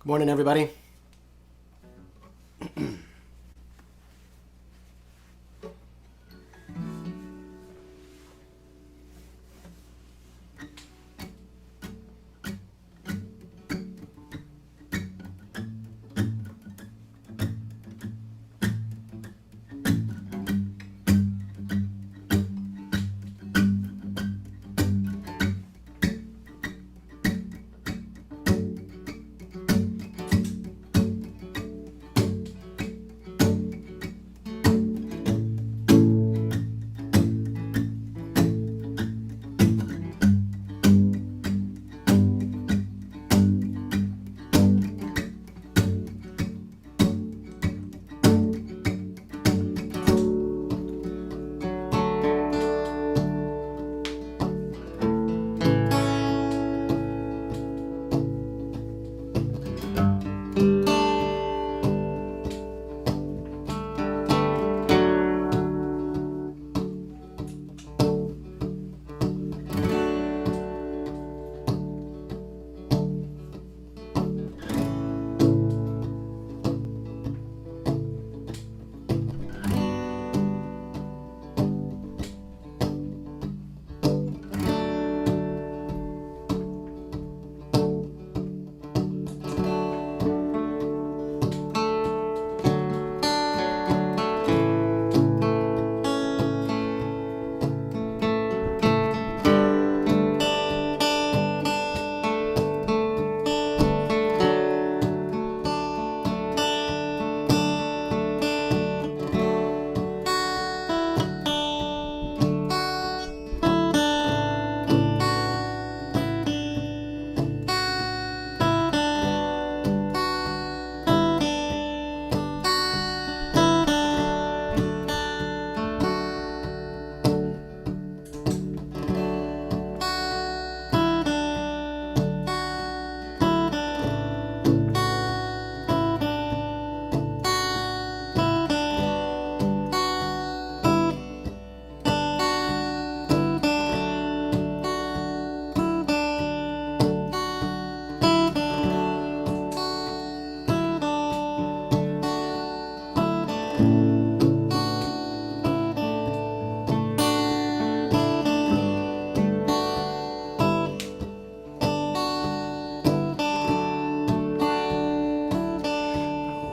Good morning, everybody.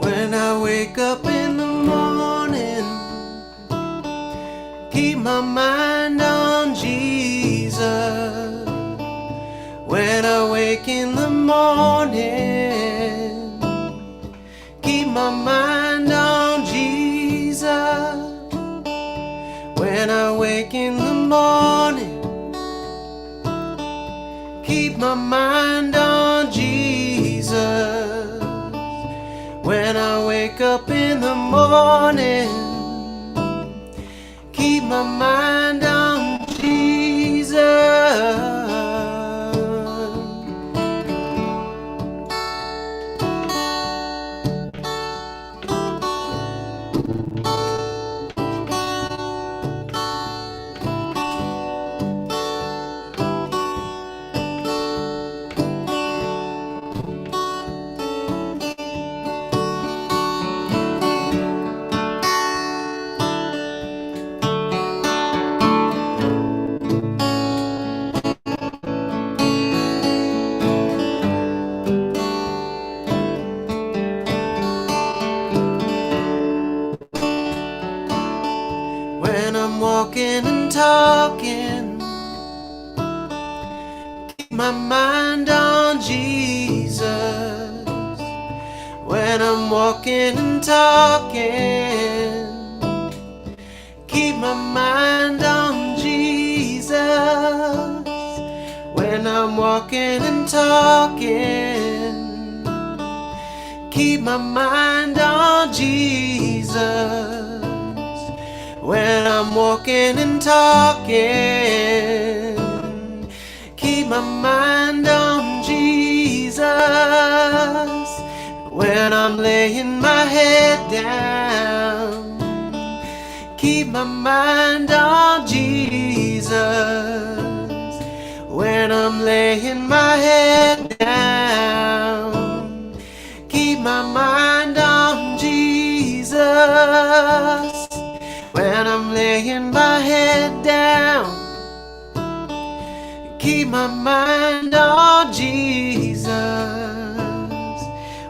When I wake up in the morning, keep my mind on Jesus. When I wake in the morning, keep my mind on Jesus. When I wake in the morning, keep my mind on Jesus. When I wake up in the morning, keep my mind on Jesus. When I'm walking and talking, keep my mind on Jesus. When I'm walking and talking, keep my mind on Jesus. When I'm walking and talking, keep my mind on Jesus. When I'm walking and talking, keep my mind on Jesus. When I'm laying my head down, keep my mind on Jesus. When I'm laying my head down, keep my mind on Jesus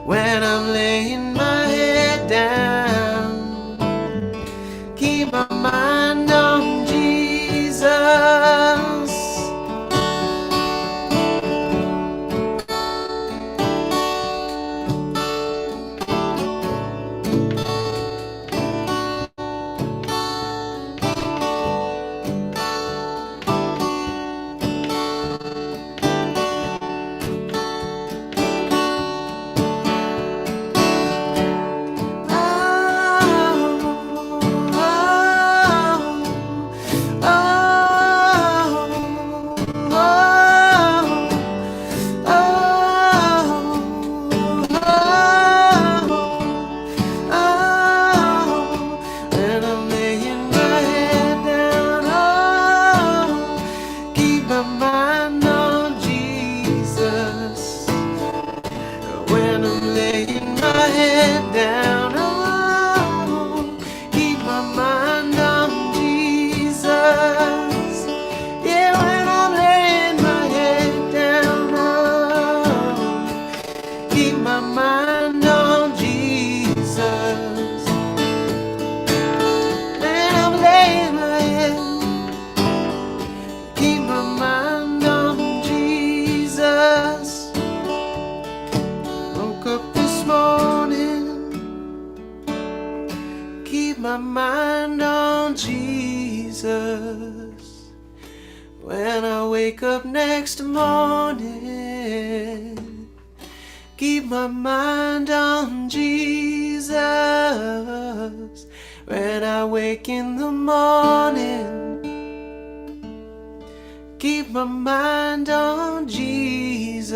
when I'm laying my head down. Keep my mind on Jesus. My mind on Jesus. When I wake up next morning, keep my mind on Jesus. When I wake in the morning, keep my mind on Jesus.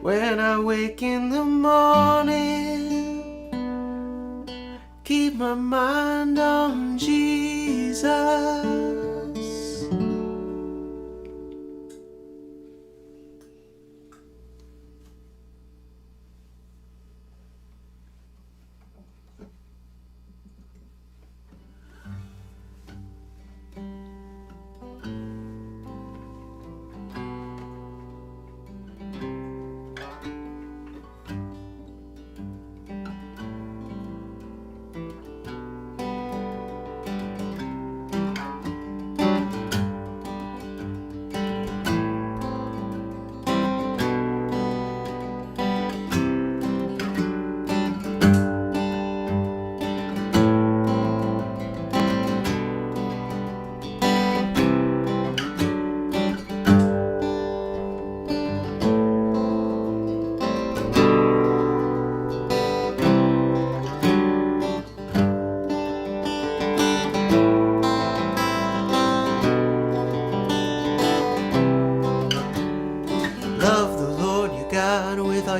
When I wake in the morning, keep my mind on Jesus.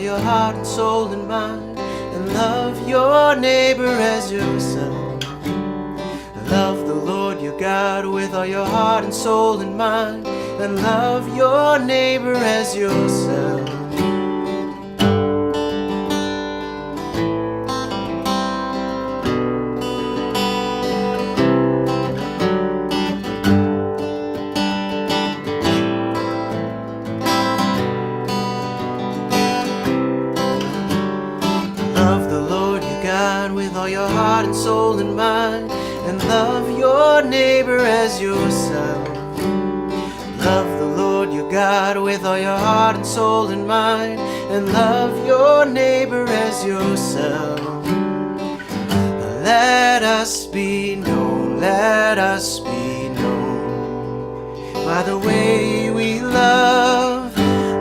Your heart and soul and mind, and love your neighbor as yourself. Love the Lord your God with all your heart and soul and mind, and love your neighbor as yourself. With all your heart and soul and mind, and love your neighbor as yourself. Love the Lord your God with all your heart and soul and mind, and love your neighbor as yourself. Let us be known, let us be known by the way we love.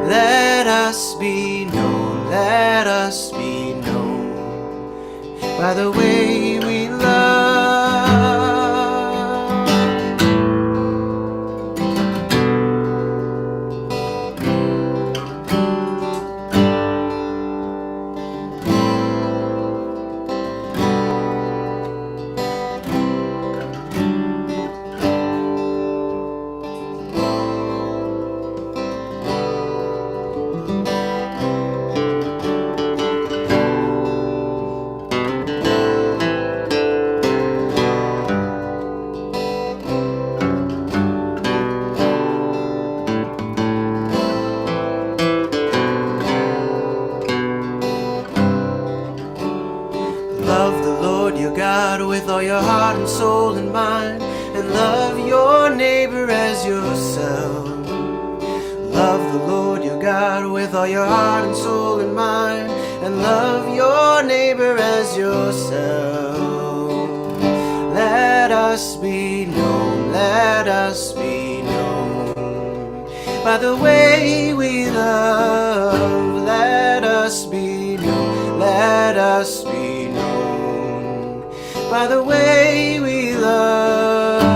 Let us be known, let us be known by the way we love. soul, and mind, and love your neighbor as yourself. Love the Lord your God with all your heart and soul and mind, and love your neighbor as yourself. Let us be known, let us be known by the way we love. Let us be known, let us be known by the way we love.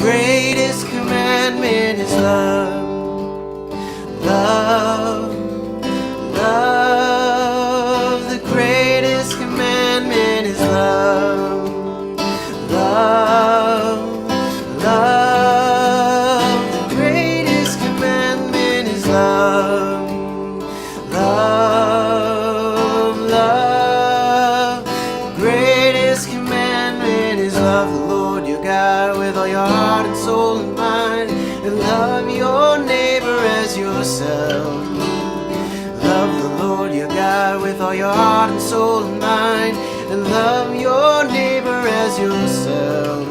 Greatest commandment is love. Love, love. The greatest commandment is love. Love, love. The greatest commandment is love. Love, love. The greatest commandment is love the Lord your God with all your heart and soul and mind, and love your neighbor as yourself. Love the Lord your God with all your heart and soul and mind, and love your neighbor as yourself.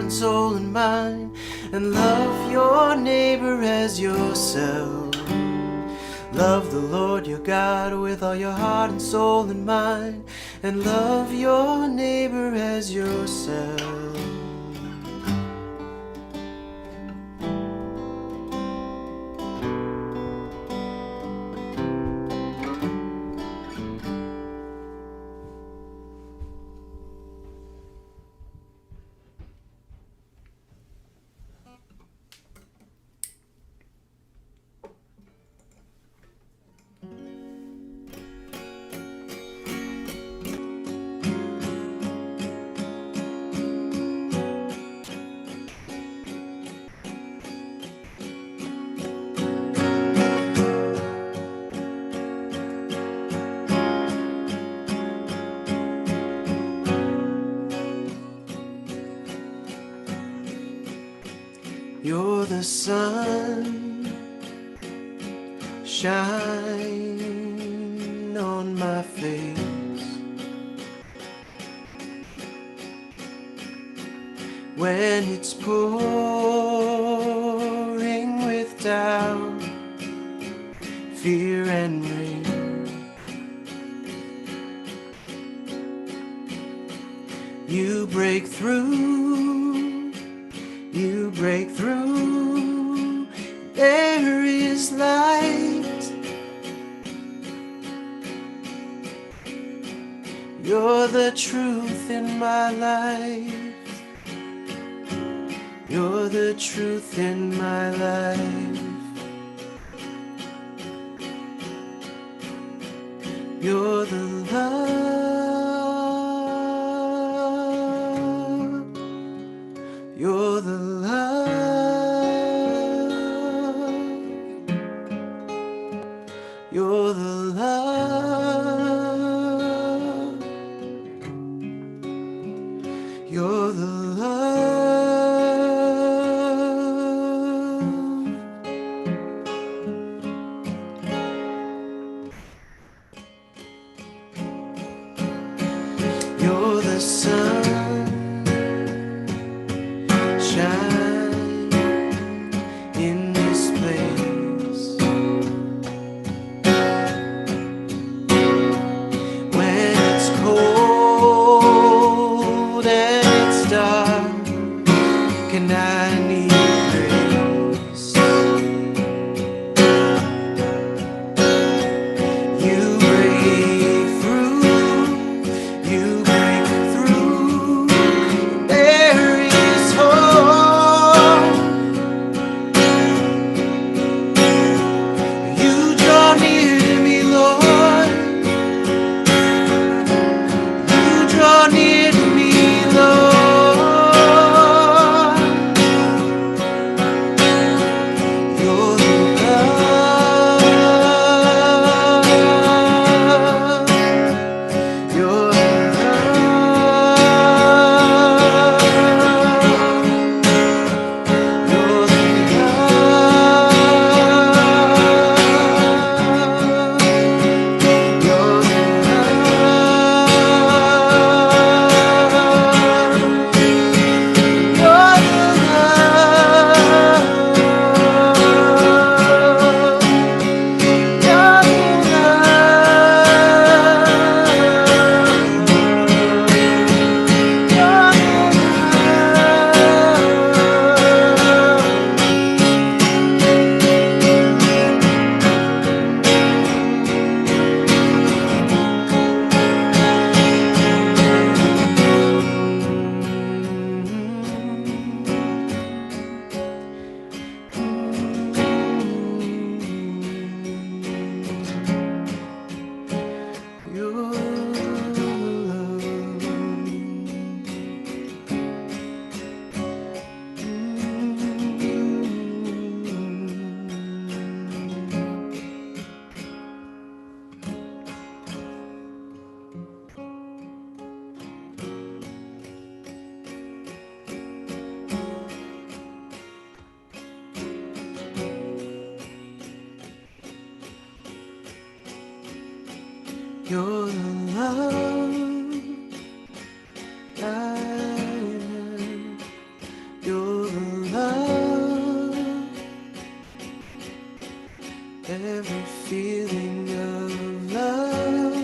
Soul and mind, and love your neighbor as yourself. Love the Lord your God with all your heart and soul and mind, and love your neighbor as yourself. You're the sun, shine on my face. When it's pouring with doubt, fear and rain, you break through, you break through. There is light. You're the truth in my life. You're the truth in my life. You're the love. You're the love. You're the love. You're the love. You're the sun. and I need grace. You break through, there is hope. You draw near to me, Lord. You draw near to me, Lord. You're the love. You're the love. You're the You're the love I am. You're the love. Every feeling of love.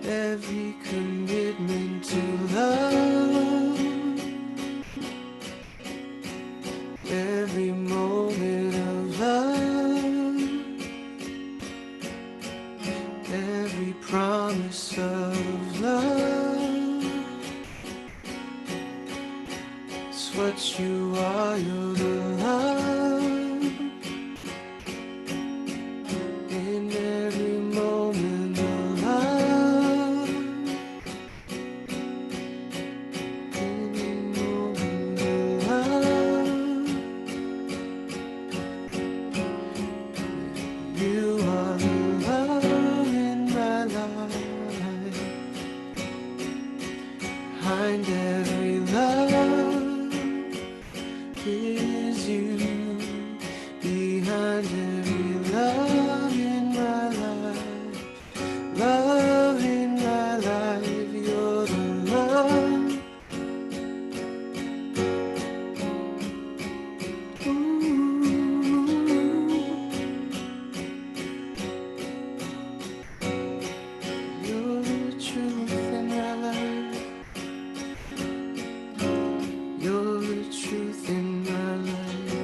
Every commitment to love. Every moment of love. Every promise of love. It's what you are, you're the love. In every moment of love. In every moment of love. You are the love in my life. Behind every love is you. Behind every love in my life. Love in my life. You're the love. Ooh. You're the truth in my life. You're the truth in my life.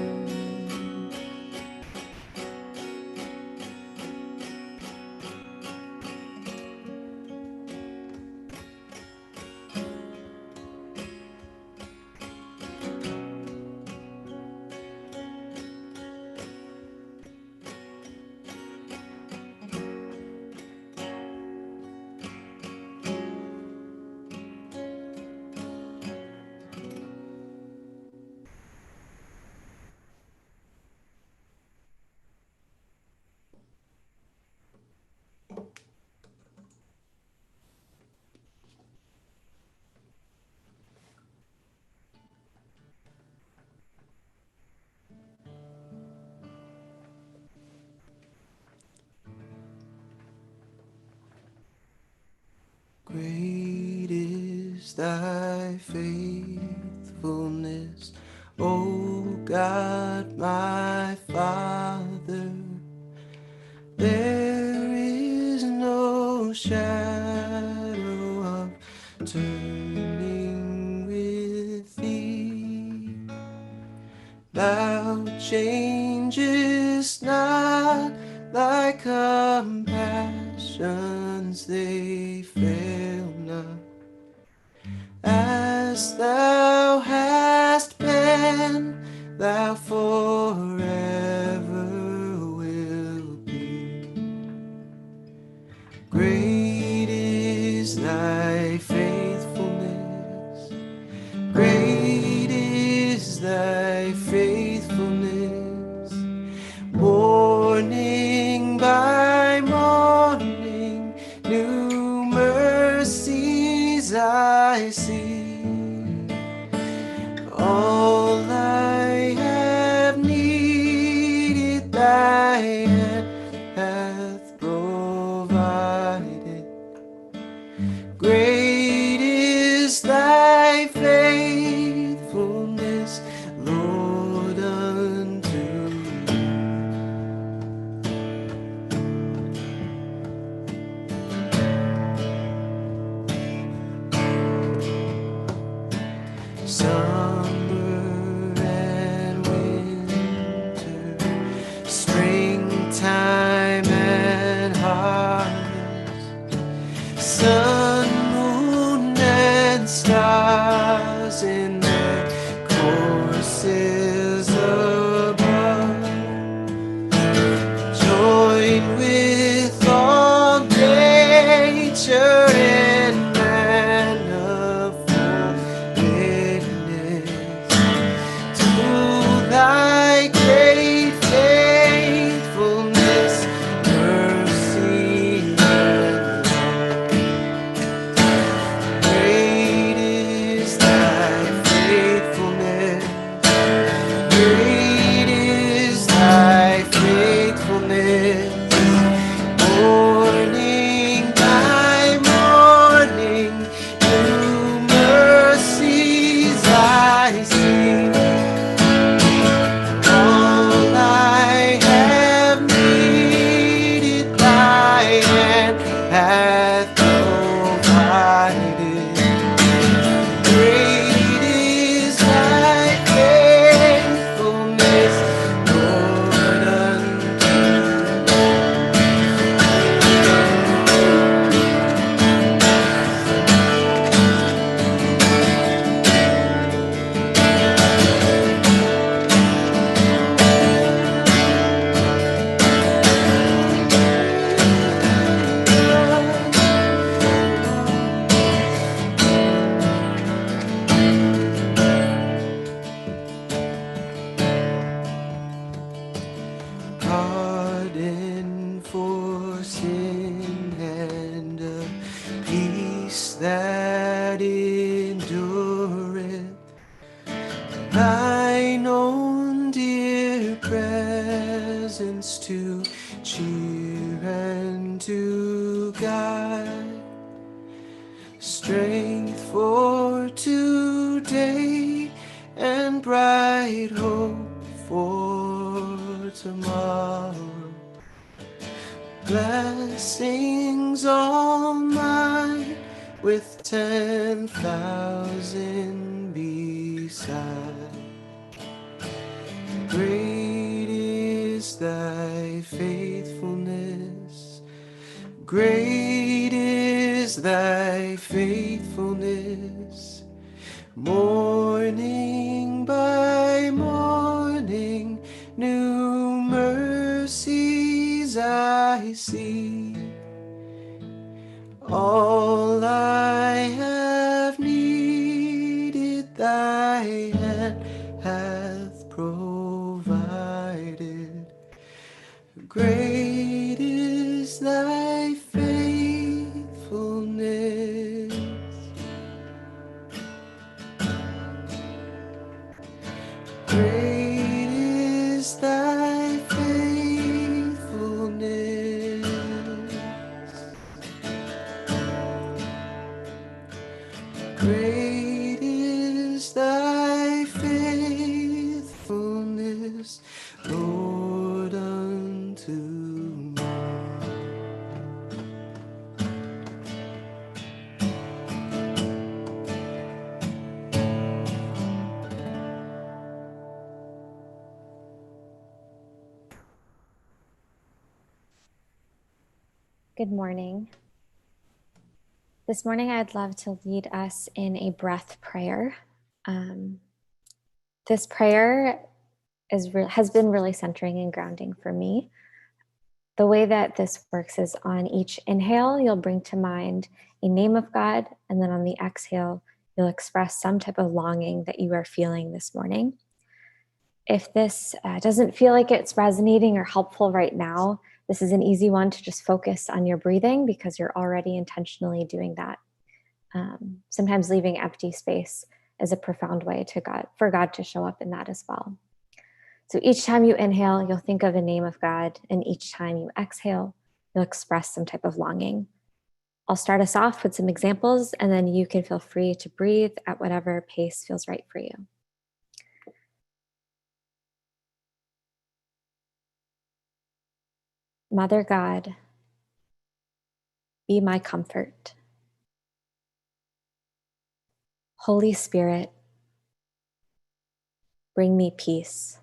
Great is thy faithfulness, O God, my Father. There is no shadow of turning Thou changest not, thy compassions they fail not. As thou hast been, thou forever wilt be. Great is thy faithfulness, great is thy faithfulness. Morning by morning, new mercies I see. All I have needed, thy hand hath provided. Great is thy faithfulness, Lord, unto me. Summer and winter, springtime and harvest, sun, moon, and stars in their courses above, join with all nature in manifold witness to thy great faithfulness, mercy, and love. Great is thy faithfulness, great is thy faithfulness. Morning by morning, new mercies I see. All I have needed, thy hand hath provided. Great is thy faithfulness, Lord, unto pardon for sin and a peace that endureth. Thine own dear presence to cheer and to guide. Strength for today and bright hope for tomorrow. Blessings all mine with 10,000 beside. Great is thy faithfulness, great is thy faithfulness. Morning by morning, new mercies I see. All I have needed, thy hand hath provided. Great is thy faithfulness. Great is thy faithfulness. Great is thy faithfulness, Lord, unto me. Good morning. This morning, I'd love to lead us in a breath prayer. Um, this prayer has been really centering and grounding for me. The way that this works is on each inhale, you'll bring to mind a name of God, and then on the exhale, you'll express some type of longing that you are feeling this morning. If this doesn't feel like it's resonating or helpful right now, this is an easy one to just focus on your breathing because you're already intentionally doing that. Sometimes leaving empty space is a profound way for God to show up in that as well. So each time you inhale, you'll think of a name of God, and each time you exhale, you'll express some type of longing. I'll start us off with some examples, and then you can feel free to breathe at whatever pace feels right for you. Mother God, be my comfort. Holy Spirit, bring me peace.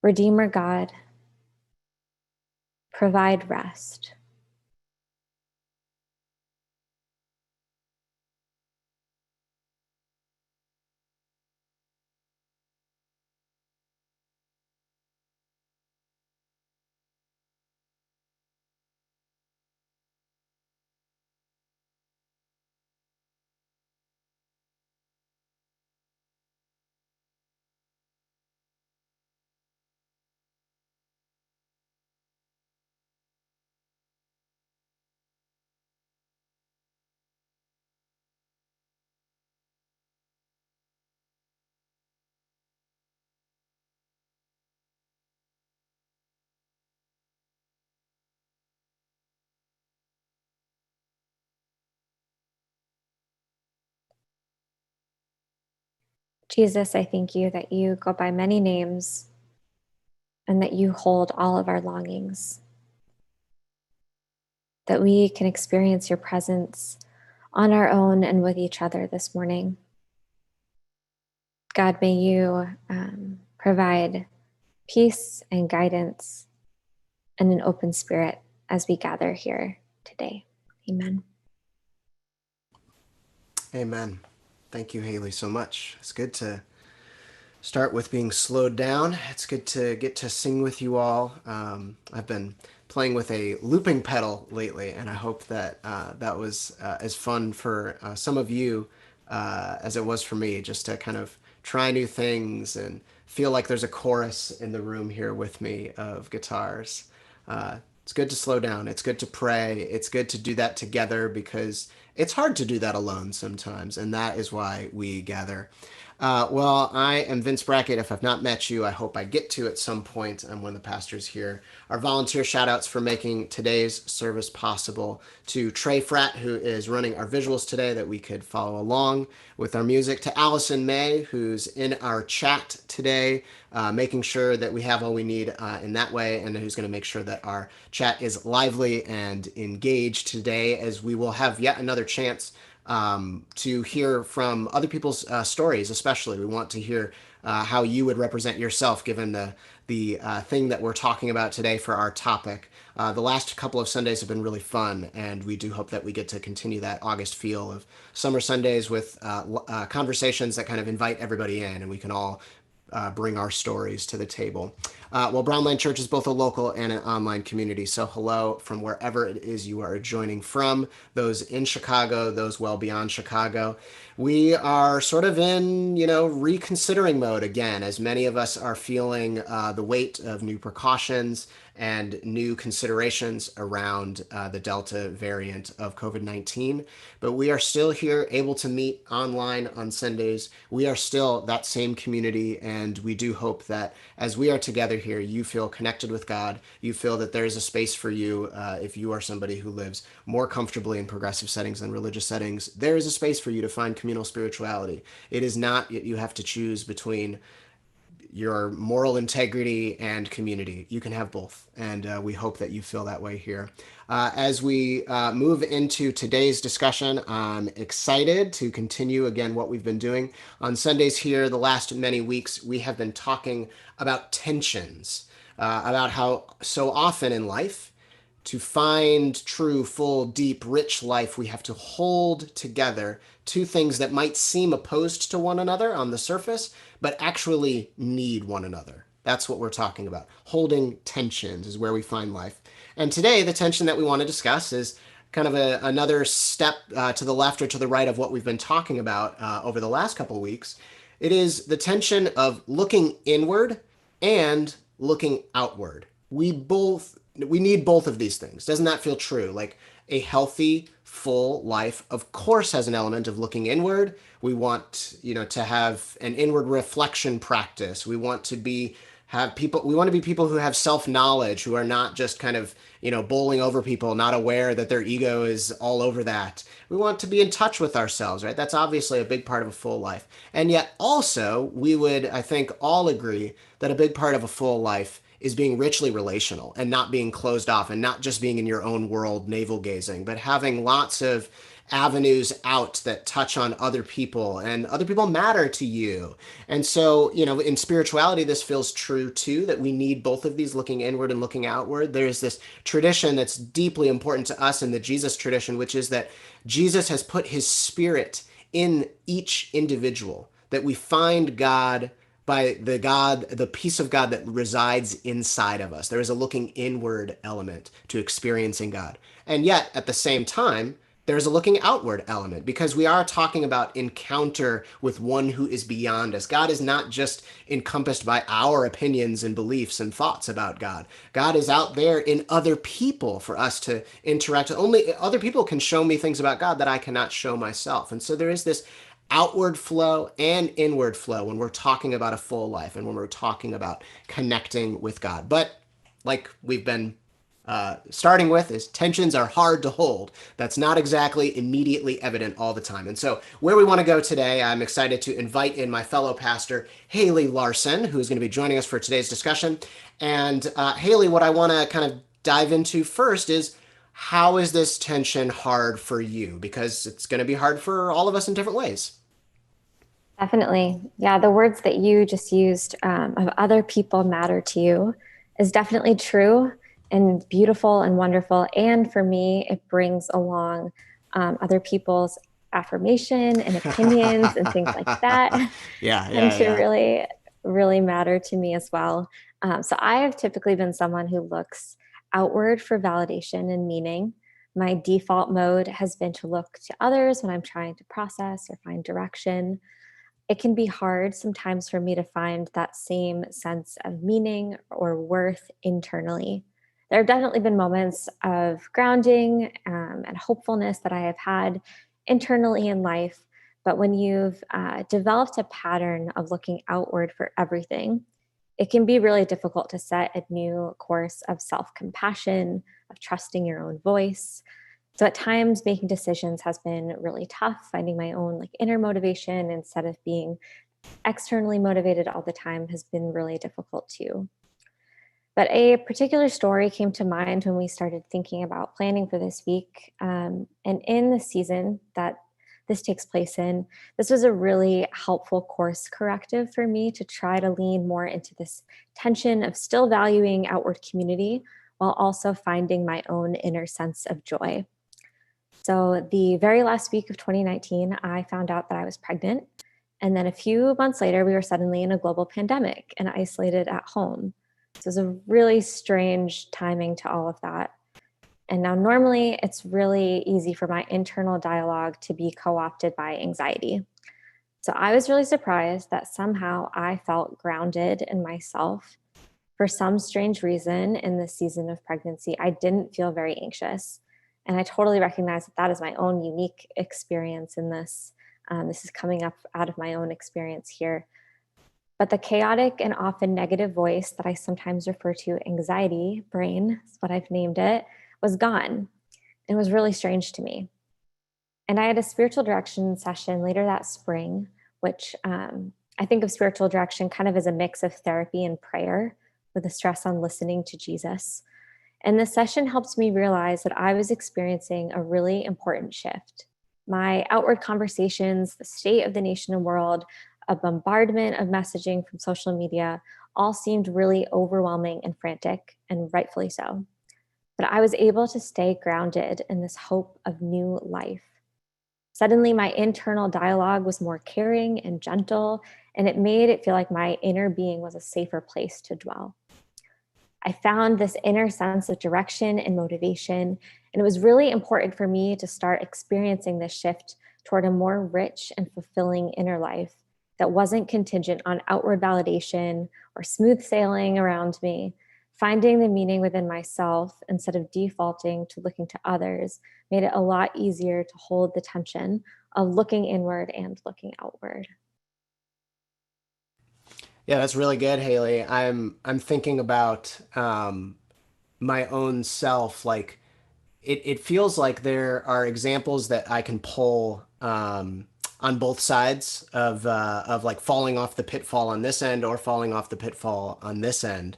Redeemer God, provide rest. Jesus, I thank you that you go by many names and that you hold all of our longings, that we can experience your presence on our own and with each other this morning. God, may you provide peace and guidance and an open spirit as we gather here today. Amen. Amen. Thank you, Haley, so much. It's good to start with being slowed down. It's good to get to sing with you all. I've been playing with a looping pedal lately, and I hope that that was as fun for some of you as it was for me, just to kind of try new things and feel like there's a chorus in the room here with me of guitars. It's good to slow down. It's good to pray. It's good to do that together because it's hard to do that alone sometimes, and that is why we gather. Well, I am Vince Brackett. If I've not met you, I hope I get to at some point. I'm one of the pastors here. Our volunteer shout outs for making today's service possible to Trey Fratt, who is running our visuals today that we could follow along with our music, to Allison May, who's in our chat today, making sure that we have all we need in that way, and who's going to make sure that our chat is lively and engaged today, as we will have yet another chance to hear from other people's stories. Especially, we want to hear how you would represent yourself, given the thing that we're talking about today for our topic. The last couple of Sundays have been really fun, and we do hope that we get to continue that August feel of summer Sundays with conversations that kind of invite everybody in, and we can all bring our stories to the table. Well, Brownline Church is both a local and an online community. So hello from wherever it is you are joining from, those in Chicago, those well beyond Chicago. We are sort of in, reconsidering mode again, as many of us are feeling the weight of new precautions and new considerations around the Delta variant of COVID-19. But we are still here, able to meet online on Sundays. We are still that same community, and we do hope that as we are together here, you feel connected with God. You feel that there is a space for you if you are somebody who lives more comfortably in progressive settings than religious settings. There is a space for you to find communal spirituality. It is not you have to choose between your moral integrity and community. You can have both, and we hope that you feel that way here. As we move into today's discussion, I'm excited to continue again what we've been doing on Sundays here. The last many weeks, we have been talking about tensions. about how so often in life, to find true, full, deep, rich life, we have to hold together two things that might seem opposed to one another on the surface, but actually need one another. That's what we're talking about. Holding tensions is where we find life. And today, the tension that we want to discuss is kind of another step to the left or to the right of what we've been talking about over the last couple of weeks. It is the tension of looking inward and looking outward. We need both of these things. Doesn't that feel true? Like a healthy, full life, of course, has an element of looking inward. We want, to have an inward reflection practice. We want to be have people we want to be people who have self-knowledge, who are not just kind of bowling over people, not aware that their ego is all over that. We want to be in touch with ourselves, right? That's obviously a big part of a full life. And yet also we would, I think, all agree that a big part of a full life is being richly relational and not being closed off and not just being in your own world navel gazing, but having lots of avenues out that touch on other people, and other people matter to you. And so, in spirituality, this feels true too, that we need both of these, looking inward and looking outward. There's this tradition that's deeply important to us in the Jesus tradition, which is that Jesus has put his spirit in each individual, that we find God by the peace of God that resides inside of us. There is a looking inward element to experiencing God. And yet, at the same time, there's a looking outward element, because we are talking about encounter with one who is beyond us. God is not just encompassed by our opinions and beliefs and thoughts about God. God is out there in other people for us to interact with. Only other people can show me things about God that I cannot show myself. And so there is this outward flow and inward flow when we're talking about a full life and when we're talking about connecting with God. But like we've been starting with, is tensions are hard to hold. That's not exactly immediately evident all the time. And so where we want to go today, I'm excited to invite in my fellow pastor, Haley Larson, who's going to be joining us for today's discussion. And Haley, what I want to kind of dive into first is, how is this tension hard for you? Because it's going to be hard for all of us in different ways. Definitely. Yeah, the words that you just used of other people matter to you is definitely true and beautiful and wonderful. And for me, it brings along other people's affirmation and opinions and things like that Yeah, tend yeah, to yeah. really, really matter to me as well. So I have typically been someone who looks outward for validation and meaning. My default mode has been to look to others when I'm trying to process or find direction. It can be hard sometimes for me to find that same sense of meaning or worth internally. There have definitely been moments of grounding and hopefulness that I have had internally in life. But when you've developed a pattern of looking outward for everything, it can be really difficult to set a new course of self compassion, of trusting your own voice. So at times, making decisions has been really tough. Finding my own inner motivation instead of being externally motivated all the time has been really difficult too. But a particular story came to mind when we started thinking about planning for this week. And in the season that this takes place in, this was a really helpful course corrective for me to try to lean more into this tension of still valuing outward community while also finding my own inner sense of joy. So, the very last week of 2019, I found out that I was pregnant. And then a few months later, we were suddenly in a global pandemic and isolated at home. So, it was a really strange timing to all of that. And now, normally, it's really easy for my internal dialogue to be co opted by anxiety. So, I was really surprised that somehow I felt grounded in myself. For some strange reason, in this season of pregnancy, I didn't feel very anxious. And I totally recognize that that is my own unique experience in this. This is coming up out of my own experience here. But the chaotic and often negative voice that I sometimes refer to anxiety brain, is what I've named it, was gone. It was really strange to me. And I had a spiritual direction session later that spring, which I think of spiritual direction kind of as a mix of therapy and prayer, with a stress on listening to Jesus. And the session helped me realize that I was experiencing a really important shift. My outward conversations, the state of the nation and world, a bombardment of messaging from social media, all seemed really overwhelming and frantic, and rightfully so. But I was able to stay grounded in this hope of new life. Suddenly, my internal dialogue was more caring and gentle, and it made it feel like my inner being was a safer place to dwell. I found this inner sense of direction and motivation, and it was really important for me to start experiencing this shift toward a more rich and fulfilling inner life that wasn't contingent on outward validation or smooth sailing around me. Finding the meaning within myself instead of defaulting to looking to others made it a lot easier to hold the tension of looking inward and looking outward. Yeah, that's really good, Haley. I'm thinking about my own self. Like it feels like there are examples that I can pull on both sides of like falling off the pitfall on this end or falling off the pitfall on this end.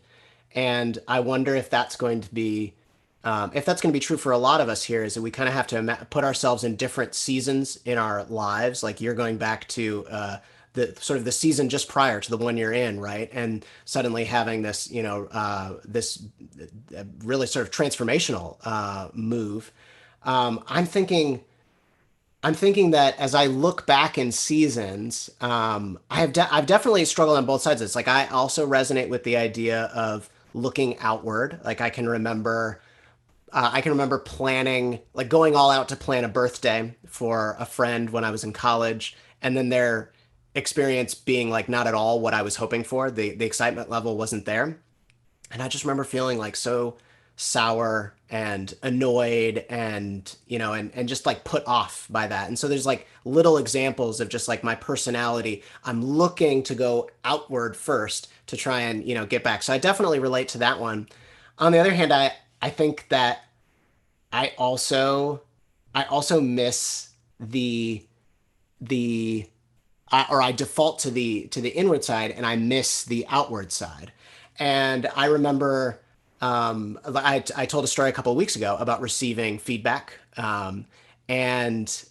And I wonder if that's going to be true for a lot of us here, is that we kind of have to put ourselves in different seasons in our lives. Like you're going back to the sort of the season just prior to the one you're in, right? And suddenly having this, this really sort of transformational move. Um, I'm thinking I'm thinking that as I look back in seasons, I've definitely struggled on both sides. It's like I also resonate with the idea of looking outward. Like I can remember planning, like going all out to plan a birthday for a friend when I was in college, and then their experience being like not at all what I was hoping for. The excitement level wasn't there. And I just remember feeling like so sour and annoyed and and just like put off by that. And so there's like little examples of just like my personality. I'm looking to go outward first to try and get back. So I definitely relate to that one. On the other hand, I think that I also I also miss the or I default to the inward side and I miss the outward side. And I remember I told a story a couple of weeks ago about receiving feedback. And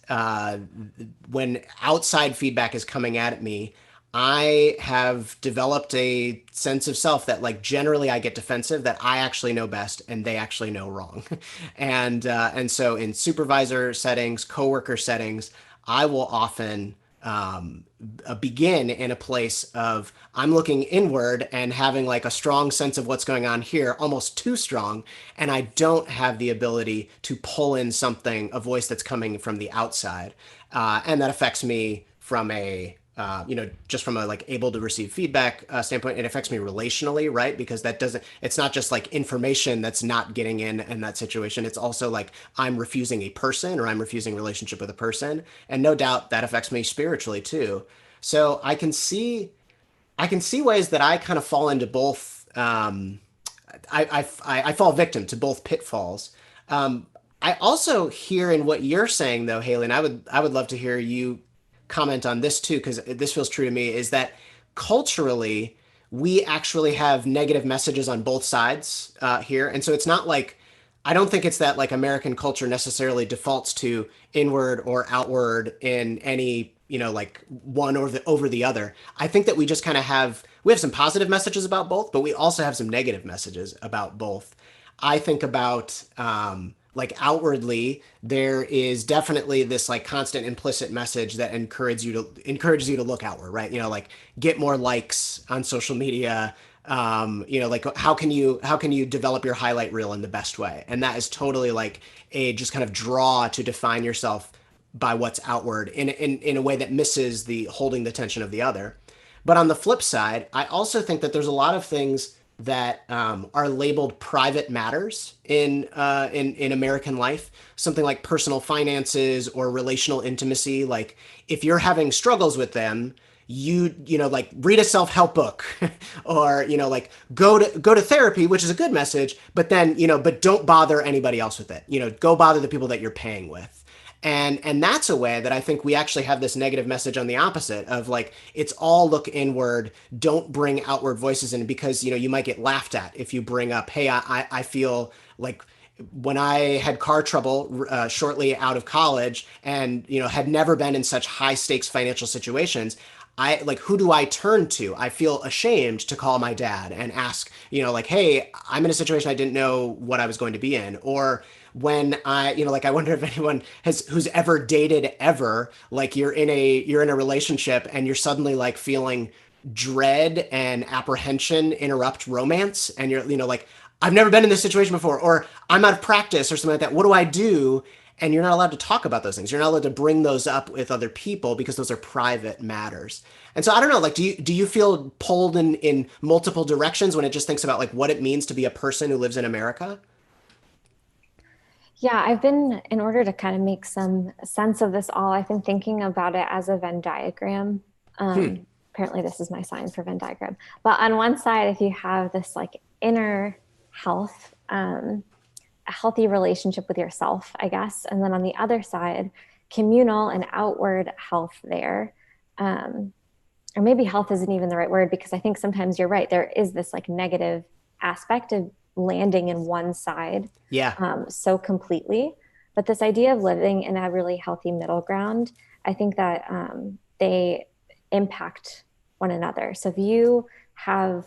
when outside feedback is coming at me, I have developed a sense of self that like generally I get defensive, that I actually know best and they actually know wrong. And so in supervisor settings, coworker settings, I will often begin in a place of I'm looking inward and having like a strong sense of what's going on here, almost too strong, and I don't have the ability to pull in something, a voice that's coming from the outside, and that affects me from a just from a like able to receive feedback standpoint. It affects me relationally, right? Because it's not just like information that's not getting in that situation. It's also like I'm refusing a person or I'm refusing relationship with a person. And no doubt that affects me spiritually too. So I can see ways that I kind of fall into both. I fall victim to both pitfalls. I also hear in what you're saying though, Haley, and I would love to hear you comment on this too, because this feels true to me, is that culturally we actually have negative messages on both sides here. And so it's not like, I don't think it's that like American culture necessarily defaults to inward or outward in any, like one or the over the other. I think that we just kind of we have some positive messages about both, but we also have some negative messages about both. I think about like outwardly, there is definitely this like constant implicit message that encourages you to look outward, right? Like get more likes on social media. Like how can you develop your highlight reel in the best way? And that is totally like a just kind of draw to define yourself by what's outward in a way that misses the holding the tension of the other. But on the flip side, I also think that there's a lot of things that are labeled private matters in American life, something like personal finances or relational intimacy. Like if you're having struggles with them, like read a self-help book or like go to therapy, which is a good message, but then but don't bother anybody else with it. Go bother the people that you're paying with. And that's a way that I think we actually have this negative message on the opposite of like, it's all look inward, don't bring outward voices in, because you might get laughed at if you bring up, hey, I feel like when I had car trouble shortly out of college and had never been in such high stakes financial situations, I like, who do I turn to? I feel ashamed to call my dad and ask, like, hey, I'm in a situation I didn't know what I was going to be in. Or when like, I wonder if anyone who's ever dated ever, like, you're in a relationship and you're suddenly like feeling dread and apprehension interrupt romance, and you're, like, I've never been in this situation before, or I'm out of practice or something like that. What do I do? And you're not allowed to talk about those things. You're not allowed to bring those up with other people because those are private matters. And so I don't know, like, do you feel pulled in multiple directions when it just thinks about like what it means to be a person who lives in America? Yeah, in order to kind of make some sense of this all, I've been thinking about it as a Venn diagram. Apparently, this is my sign for Venn diagram. But on one side, if you have this like inner health, a healthy relationship with yourself, I guess. And then on the other side, communal and outward health there. Um, or maybe health isn't even the right word, because I think sometimes you're right. There is this like negative aspect of landing in one side Yeah. so completely. But this idea of living in a really healthy middle ground, I think that they impact one another. So if you have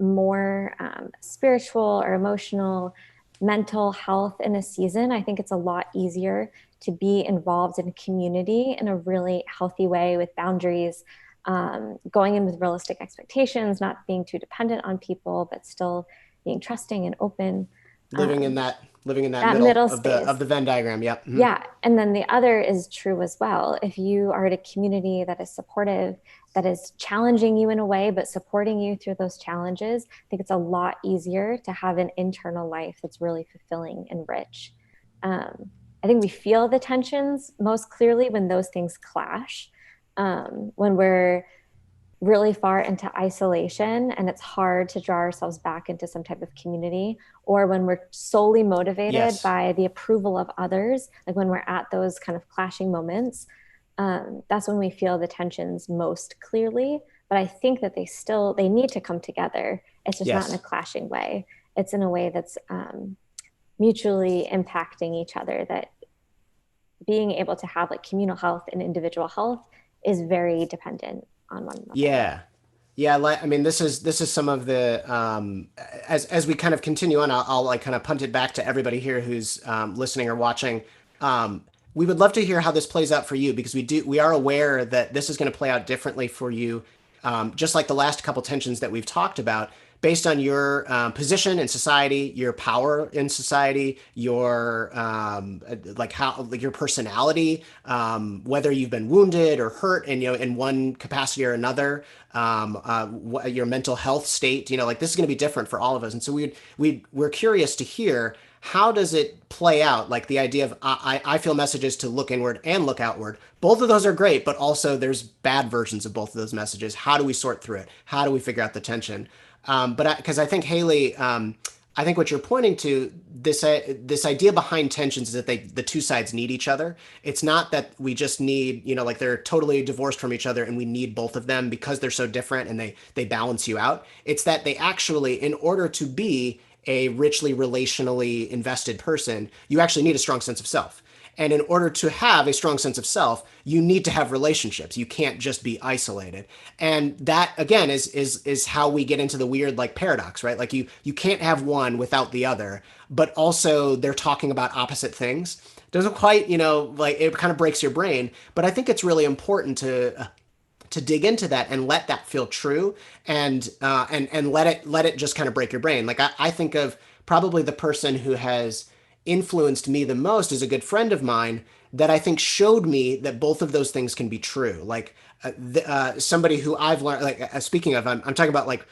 more spiritual or emotional, mental health in a season, I think it's a lot easier to be involved in community in a really healthy way with boundaries, going in with realistic expectations, not being too dependent on people, but still being trusting and open. living in Um, that living in that that middle middle of the space. Venn diagram. Yep. Mm-hmm. Yeah. And then the other is true as well. If you are in a community that is supportive, that is challenging you in a way, but supporting you through those challenges, I think it's a lot easier to have an internal life that's really fulfilling and rich. I think we feel the tensions most clearly when those things clash, when we're really far into isolation and it's hard to draw ourselves back into some type of community, or when we're solely motivated Yes. by the approval of others, like when we're at those kind of clashing moments. That's when we feel the tensions most clearly. But I think that they need to come together. It's just not in a Yes. clashing way. It's in a way that's mutually impacting each other, that being able to have like communal health and individual health is very dependent on one another. Yeah. Yeah, I mean, this is some of the as we kind of continue on, I'll like kind of punt it back to everybody here who's listening or watching. We would love to hear how this plays out for you, because we are aware that this is going to play out differently for you, just like the last couple tensions that we've talked about, based on your position in society, your power in society, your like how, like, your personality, whether you've been wounded or hurt, and in one capacity or another, your mental health state. Like, this is going to be different for all of us, and so we're curious to hear, how does it play out? Like, the idea of, I feel messages to look inward and look outward. Both of those are great, but also there's bad versions of both of those messages. How do we sort through it? How do we figure out the tension? But because I think, Haley, I think what you're pointing to, this idea behind tensions, is that the two sides need each other. It's not that we just need, like, they're totally divorced from each other and we need both of them because they're so different and they balance you out. It's that they actually, in order to be a richly relationally invested person, you actually need a strong sense of self. And in order to have a strong sense of self, you need to have relationships. You can't just be isolated. And that, again, is how we get into the weird, like, paradox, right? Like, you can't have one without the other, but also they're talking about opposite things. Doesn't quite, like, it kind of breaks your brain. But I think it's really important to dig into that and let that feel true, and let it just kind of break your brain. Like, I think of probably the person who has influenced me the most is a good friend of mine that I think showed me that both of those things can be true. Like, somebody who I've learned, like, speaking of, I'm talking about, like,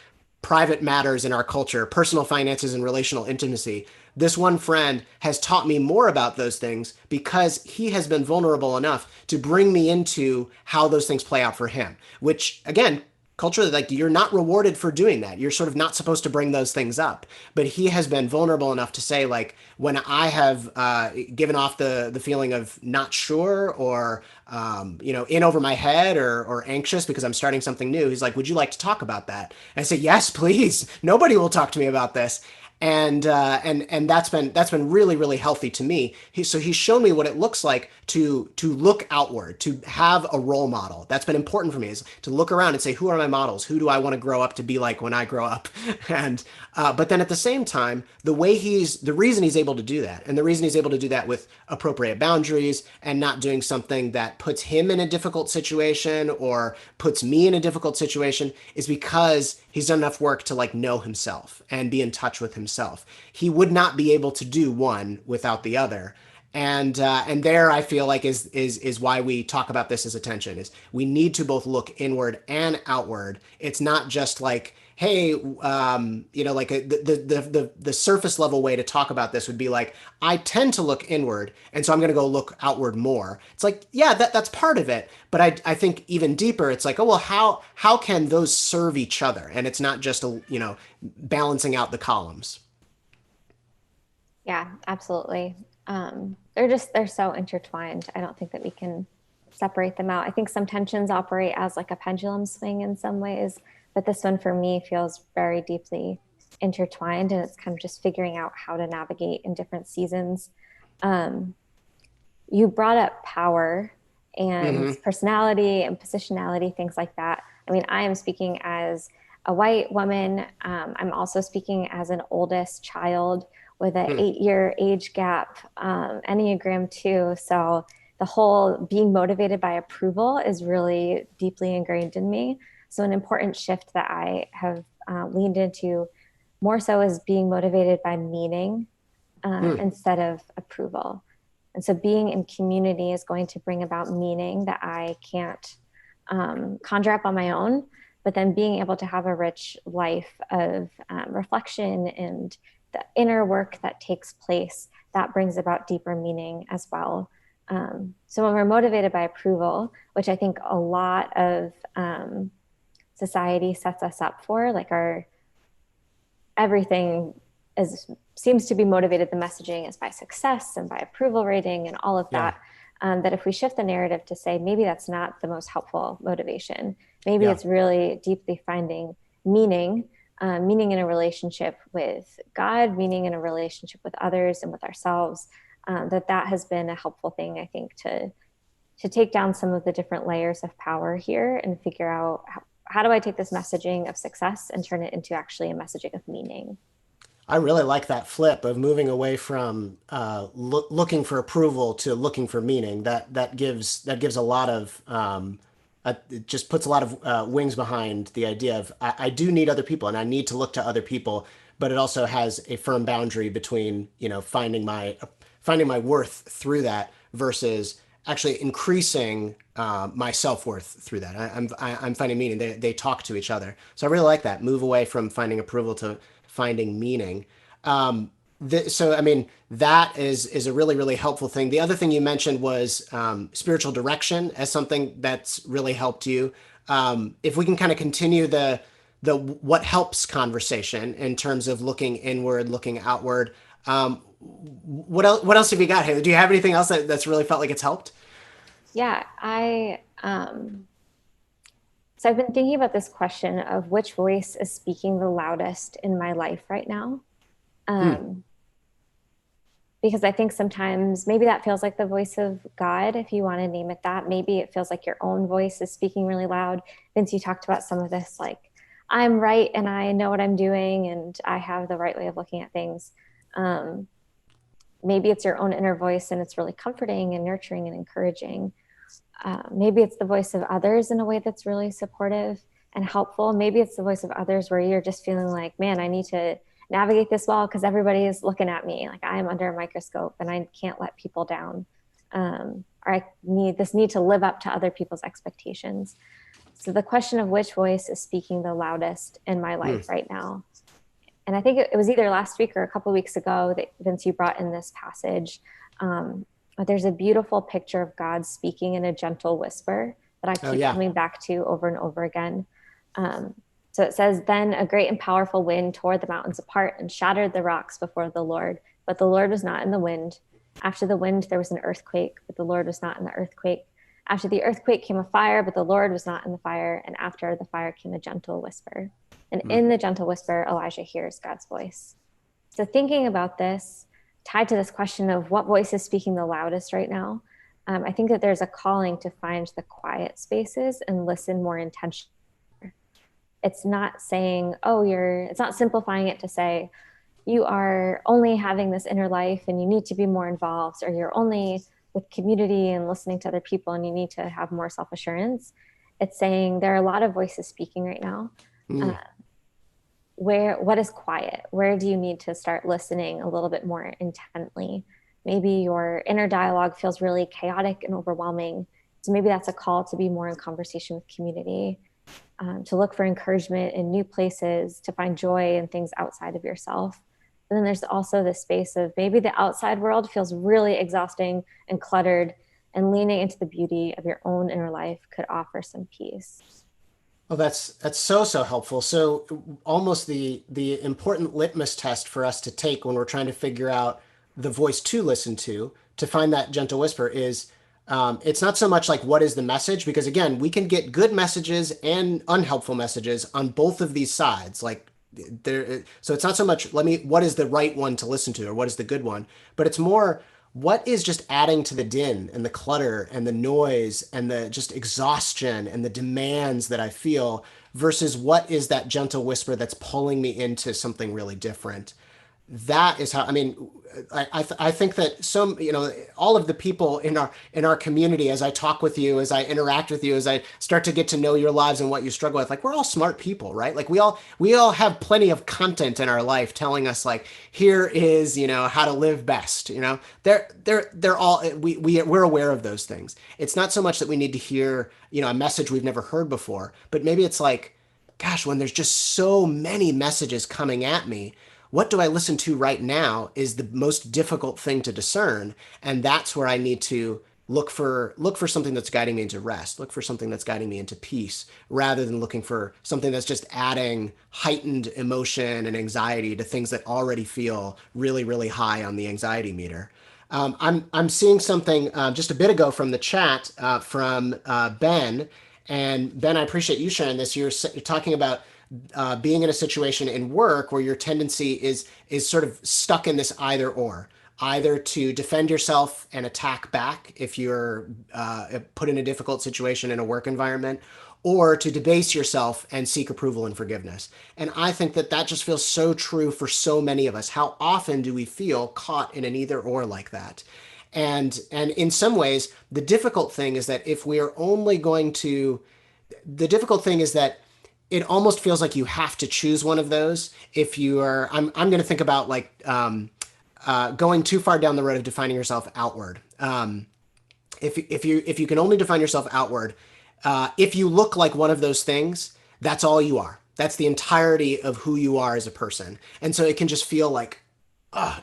private matters in our culture, personal finances and relational intimacy. This one friend has taught me more about those things because he has been vulnerable enough to bring me into how those things play out for him, which, again, culturally, like, you're not rewarded for doing that. You're sort of not supposed to bring those things up. But he has been vulnerable enough to say, like, when I have given off the feeling of not sure, or in over my head, or anxious because I'm starting something new, he's like, would you like to talk about that? And I say, yes, please. Nobody will talk to me about this. And that's been really really healthy to me. So he's shown me what it looks like to look outward, to have a role model. That's been important for me, is to look around and say, who are my models? Who do I want to grow up to be like when I grow up? And but then at the same time, the reason he's able to do that, and the reason he's able to do that with appropriate boundaries and not doing something that puts him in a difficult situation or puts me in a difficult situation, is because he's done enough work to like know himself and be in touch with himself. He would not be able to do one without the other. And there I feel like is why we talk about this as attention. Is we need to both look inward and outward. It's not just like, hey, like the surface level way to talk about this would be like, I tend to look inward, and so I'm going to go look outward more. It's like, yeah, that's part of it, but I think even deeper, it's like, oh well, how can those serve each other, and it's not just balancing out the columns. Yeah, absolutely. They're so intertwined. I don't think that we can separate them out. I think some tensions operate as like a pendulum swing in some ways, but this one for me feels very deeply intertwined, and it's kind of just figuring out how to navigate in different seasons. Um, you brought up power and Mm-hmm. personality and positionality, things like that. I mean, I am speaking as a white woman. I'm also speaking as an oldest child with an Mm. 8 year age gap, Enneagram 2. So the whole being motivated by approval is really deeply ingrained in me. So an important shift that I have leaned into more so is being motivated by meaning Mm. instead of approval. And so being in community is going to bring about meaning that I can't conjure up on my own, but then being able to have a rich life of reflection and the inner work that takes place that brings about deeper meaning as well. So when we're motivated by approval, which I think a lot of society sets us up for, like our everything is seems to be motivated, the messaging is by success and by approval rating and all of Yeah. that. That if we shift the narrative to say maybe that's not the most helpful motivation, maybe Yeah. it's really deeply finding meaning, meaning in a relationship with God, meaning in a relationship with others and with ourselves. That has been a helpful thing, I think, to take down some of the different layers of power here and figure out how do I take this messaging of success and turn it into actually a messaging of meaning. I really like that flip of moving away from looking for approval to looking for meaning. That gives a lot of it just puts a lot of wings behind the idea of I do need other people and I need to look to other people, but it also has a firm boundary between finding my worth through that versus actually increasing my self worth through that. I'm finding meaning. They talk to each other. So I really like that move away from finding approval to finding meaning. So I mean that is a really really helpful thing. The other thing you mentioned was spiritual direction as something that's really helped you. If we can kind of continue the what helps conversation in terms of looking inward, looking outward. What else have you got, Haley? Do you have anything else that's really felt like it's helped? Yeah, so I've been thinking about this question of which voice is speaking the loudest in my life right now. Hmm. Um, because I think sometimes maybe that feels like the voice of God, if you want to name it that. Maybe it feels like your own voice is speaking really loud. Vince, you talked about some of this, like, I'm right and I know what I'm doing and I have the right way of looking at things. Um, Maybe it's your own inner voice and it's really comforting and nurturing and encouraging. Maybe it's the voice of others in a way that's really supportive and helpful. Maybe it's the voice of others where you're just feeling like, man, I need to navigate this well because everybody is looking at me. Like I am under a microscope and I can't let people down. Or I need to live up to other people's expectations. So the question of which voice is speaking the loudest in my Hmm. life right now. And I think it was either last week or a couple of weeks ago that Vince, you brought in this passage. But there's a beautiful picture of God speaking in a gentle whisper that I Oh keep yeah. coming back to over and over again. Um, so it says, Then a great and powerful wind tore the mountains apart and shattered the rocks before the Lord. But the Lord was not in the wind. After the wind, there was an earthquake, but the Lord was not in the earthquake. After the earthquake came a fire, but the Lord was not in the fire. And after the fire came a gentle whisper. And Hmm. in the gentle whisper, Elijah hears God's voice. So thinking about this, tied to this question of what voice is speaking the loudest right now, I think that there's a calling to find the quiet spaces and listen more intentionally. It's not saying, oh, it's not simplifying it to say, you are only having this inner life and you need to be more involved, or you're only with community and listening to other people and you need to have more self assurance. It's saying there are a lot of voices speaking right now. Uh, Mm. what is quiet? Where do you need to start listening a little bit more intently? Maybe your inner dialogue feels really chaotic and overwhelming. So maybe that's a call to be more in conversation with community, to look for encouragement in new places, to find joy in things outside of yourself. And then there's also the space of maybe the outside world feels really exhausting and cluttered, and leaning into the beauty of your own inner life could offer some peace. Oh, that's so helpful. So almost the important litmus test for us to take when we're trying to figure out the voice to listen to find that gentle whisper is it's not so much like what is the message, because again, we can get good messages and unhelpful messages on both of these sides. Like there, so it's not so much what is the right one to listen to or what is the good one, but it's more what is just adding to the din and the clutter and the noise and the just exhaustion and the demands that I feel versus what is that gentle whisper that's pulling me into something really different. That is how, I mean, I think that all of the people in our community, as I talk with you, as I interact with you, as I start to get to know your lives and what you struggle with, like we're all smart people, right? Like we all have plenty of content in our life telling us like here is how to live best. They're all we're aware of those things. It's not so much that we need to hear a message we've never heard before, but maybe it's like, gosh, when there's just so many messages coming at me, what do I listen to right now is the most difficult thing to discern. And that's where I need to look for something that's guiding me into rest, look for something that's guiding me into peace, rather than looking for something that's just adding heightened emotion and anxiety to things that already feel really, really high on the anxiety meter. I'm seeing something just a bit ago from the chat from Ben. And Ben, I appreciate you sharing this. You're talking about being in a situation in work where your tendency is sort of stuck in this either or, either to defend yourself and attack back if you're put in a difficult situation in a work environment, or to debase yourself and seek approval and forgiveness. And I think that just feels so true for so many of us. How often do we feel caught in an either or like that? And in some ways, the difficult thing is that if we are only going to, the difficult thing is that it almost feels like you have to choose one of those. If you are, I'm going to think about like going too far down the road of defining yourself outward. If you can only define yourself outward, if you look like one of those things, that's all you are. That's the entirety of who you are as a person, and so it can just feel like,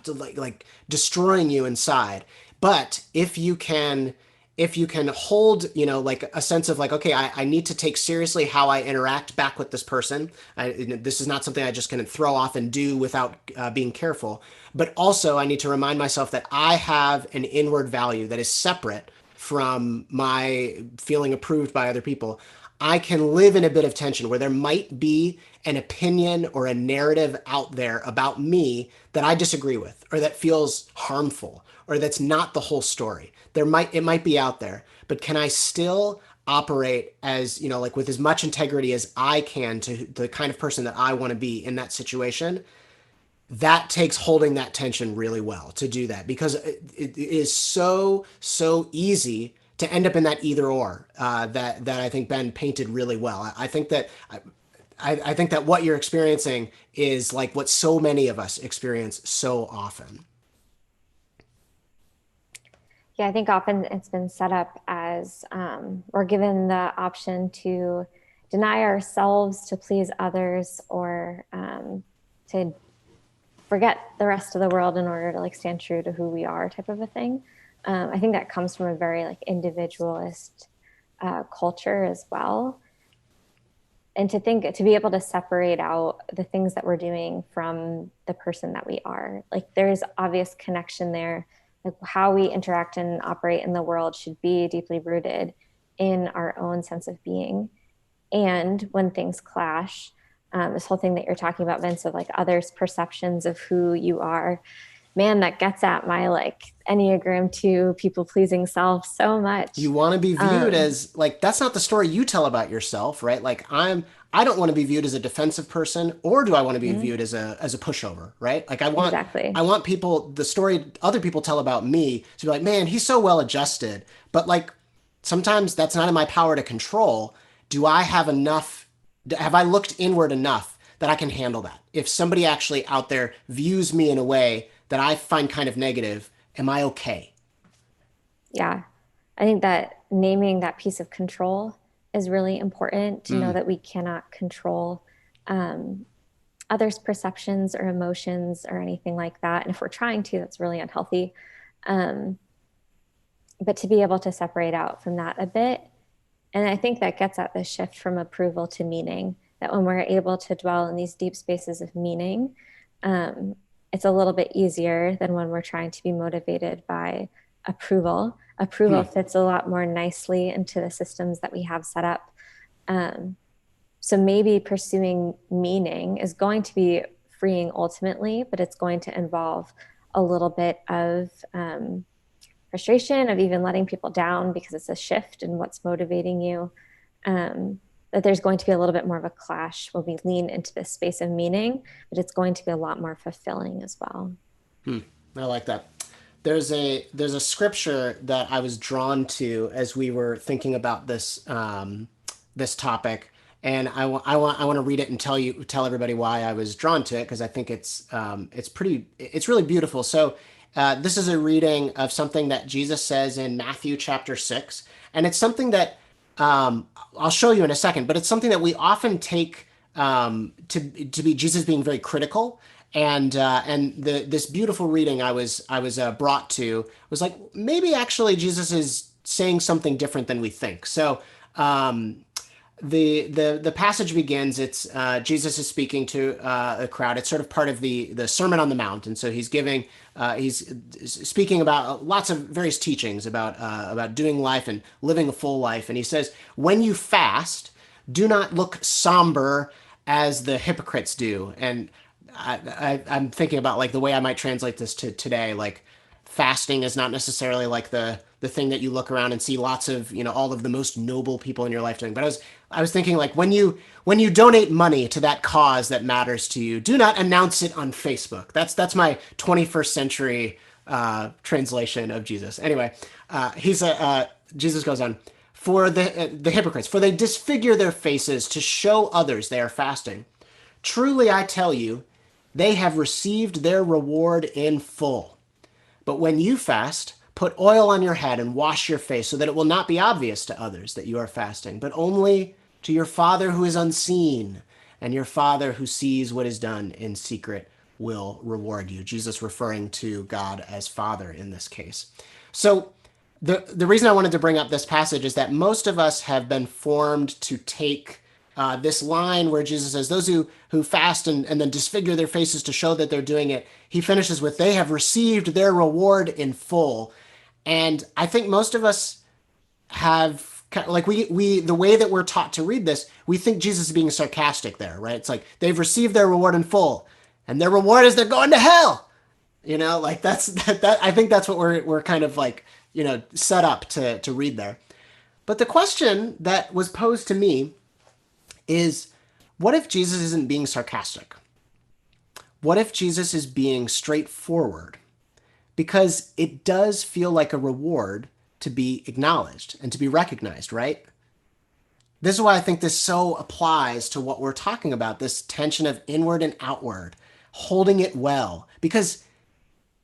like destroying you inside. But if you can hold, like a sense of like, okay, I need to take seriously how I interact back with this person. This is not something I just can throw off and do without being careful. But also, I need to remind myself that I have an inward value that is separate from my feeling approved by other people. I can live in a bit of tension where there might be an opinion or a narrative out there about me that I disagree with, or that feels harmful, or that's not the whole story. It might be out there, but can I still operate as, like with as much integrity as I can to the kind of person that I want to be in that situation? That takes holding that tension really well to do that, because it is so easy to end up in that either or that I think Ben painted really well. I think that I think that what you're experiencing is like what so many of us experience so often. Yeah, I think often it's been set up as we're given the option to deny ourselves to please others, or to forget the rest of the world in order to like stand true to who we are, type of a thing. I think that comes from a very like individualist culture as well. And to be able to separate out the things that we're doing from the person that we are, like there's obvious connection there. Like how we interact and operate in the world should be deeply rooted in our own sense of being. And when things clash, This whole thing that you're talking about, Vince, of like others' perceptions of who you are. Man, that gets at my like Enneagram 2 people pleasing self so much. You want to be viewed as like, that's not the story you tell about yourself, right? Like I don't want to be viewed as a defensive person, or do I want to be viewed as a pushover, right? Like Exactly. I want people, the story other people tell about me to be like, man, he's so well adjusted. But like sometimes that's not in my power to control. Do I have enough, have I looked inward enough that I can handle that? If somebody actually out there views me in a way that I find kind of negative, am I okay? Yeah. I think that naming that piece of control is really important to know that we cannot control um, others' perceptions or emotions or anything like that. And if we're trying to, that's really unhealthy. Um, but to be able to separate out from that a bit. And I think that gets at the shift from approval to meaning, that when we're able to dwell in these deep spaces of meaning, it's a little bit easier than when we're trying to be motivated by approval. Approval fits a lot more nicely into the systems that we have set up. Um, so maybe pursuing meaning is going to be freeing ultimately, but it's going to involve a little bit of frustration, of even letting people down because it's a shift in what's motivating you. That there's going to be a little bit more of a clash when we lean into this space of meaning, but it's going to be a lot more fulfilling as well. I like that. There's a scripture that I was drawn to as we were thinking about this topic, and I want to read it and tell everybody why I was drawn to it, because I think it's really beautiful. So this is a reading of something that Jesus says in Matthew chapter 6, and it's something that I'll show you in a second, but it's something that we often take to be Jesus being very critical. And this beautiful reading I was brought to was like, maybe actually Jesus is saying something different than we think. So the passage begins. It's Jesus is speaking to a crowd. It's sort of part of the Sermon on the Mount, and so he's speaking about lots of various teachings about doing life and living a full life. And he says, when you fast, do not look somber as the hypocrites do. And I'm thinking about like the way I might translate this to today. Like fasting is not necessarily like the thing that you look around and see lots of, all of the most noble people in your life doing. But I was thinking like when you donate money to that cause that matters to you, do not announce it on Facebook. That's my 21st century translation of Jesus. Anyway, Jesus goes on, for the hypocrites, for they disfigure their faces to show others they are fasting. Truly I tell you, they have received their reward in full. But when you fast, put oil on your head and wash your face, so that it will not be obvious to others that you are fasting, but only to your Father who is unseen. And your Father who sees what is done in secret will reward you. Jesus referring to God as Father in this case. So the reason I wanted to bring up this passage is that most of us have been formed to take this line where Jesus says, those who fast and then disfigure their faces to show that they're doing it, he finishes with, they have received their reward in full. And I think most of us have, like the way that we're taught to read this, we think Jesus is being sarcastic there, right? It's like, they've received their reward in full, and their reward is they're going to hell. Like that I think that's what we're kind of like, set up to read there. But the question that was posed to me is, what if Jesus isn't being sarcastic? What if Jesus is being straightforward? Because it does feel like a reward to be acknowledged and to be recognized, right? This is why I think this so applies to what we're talking about, this tension of inward and outward, holding it well. Because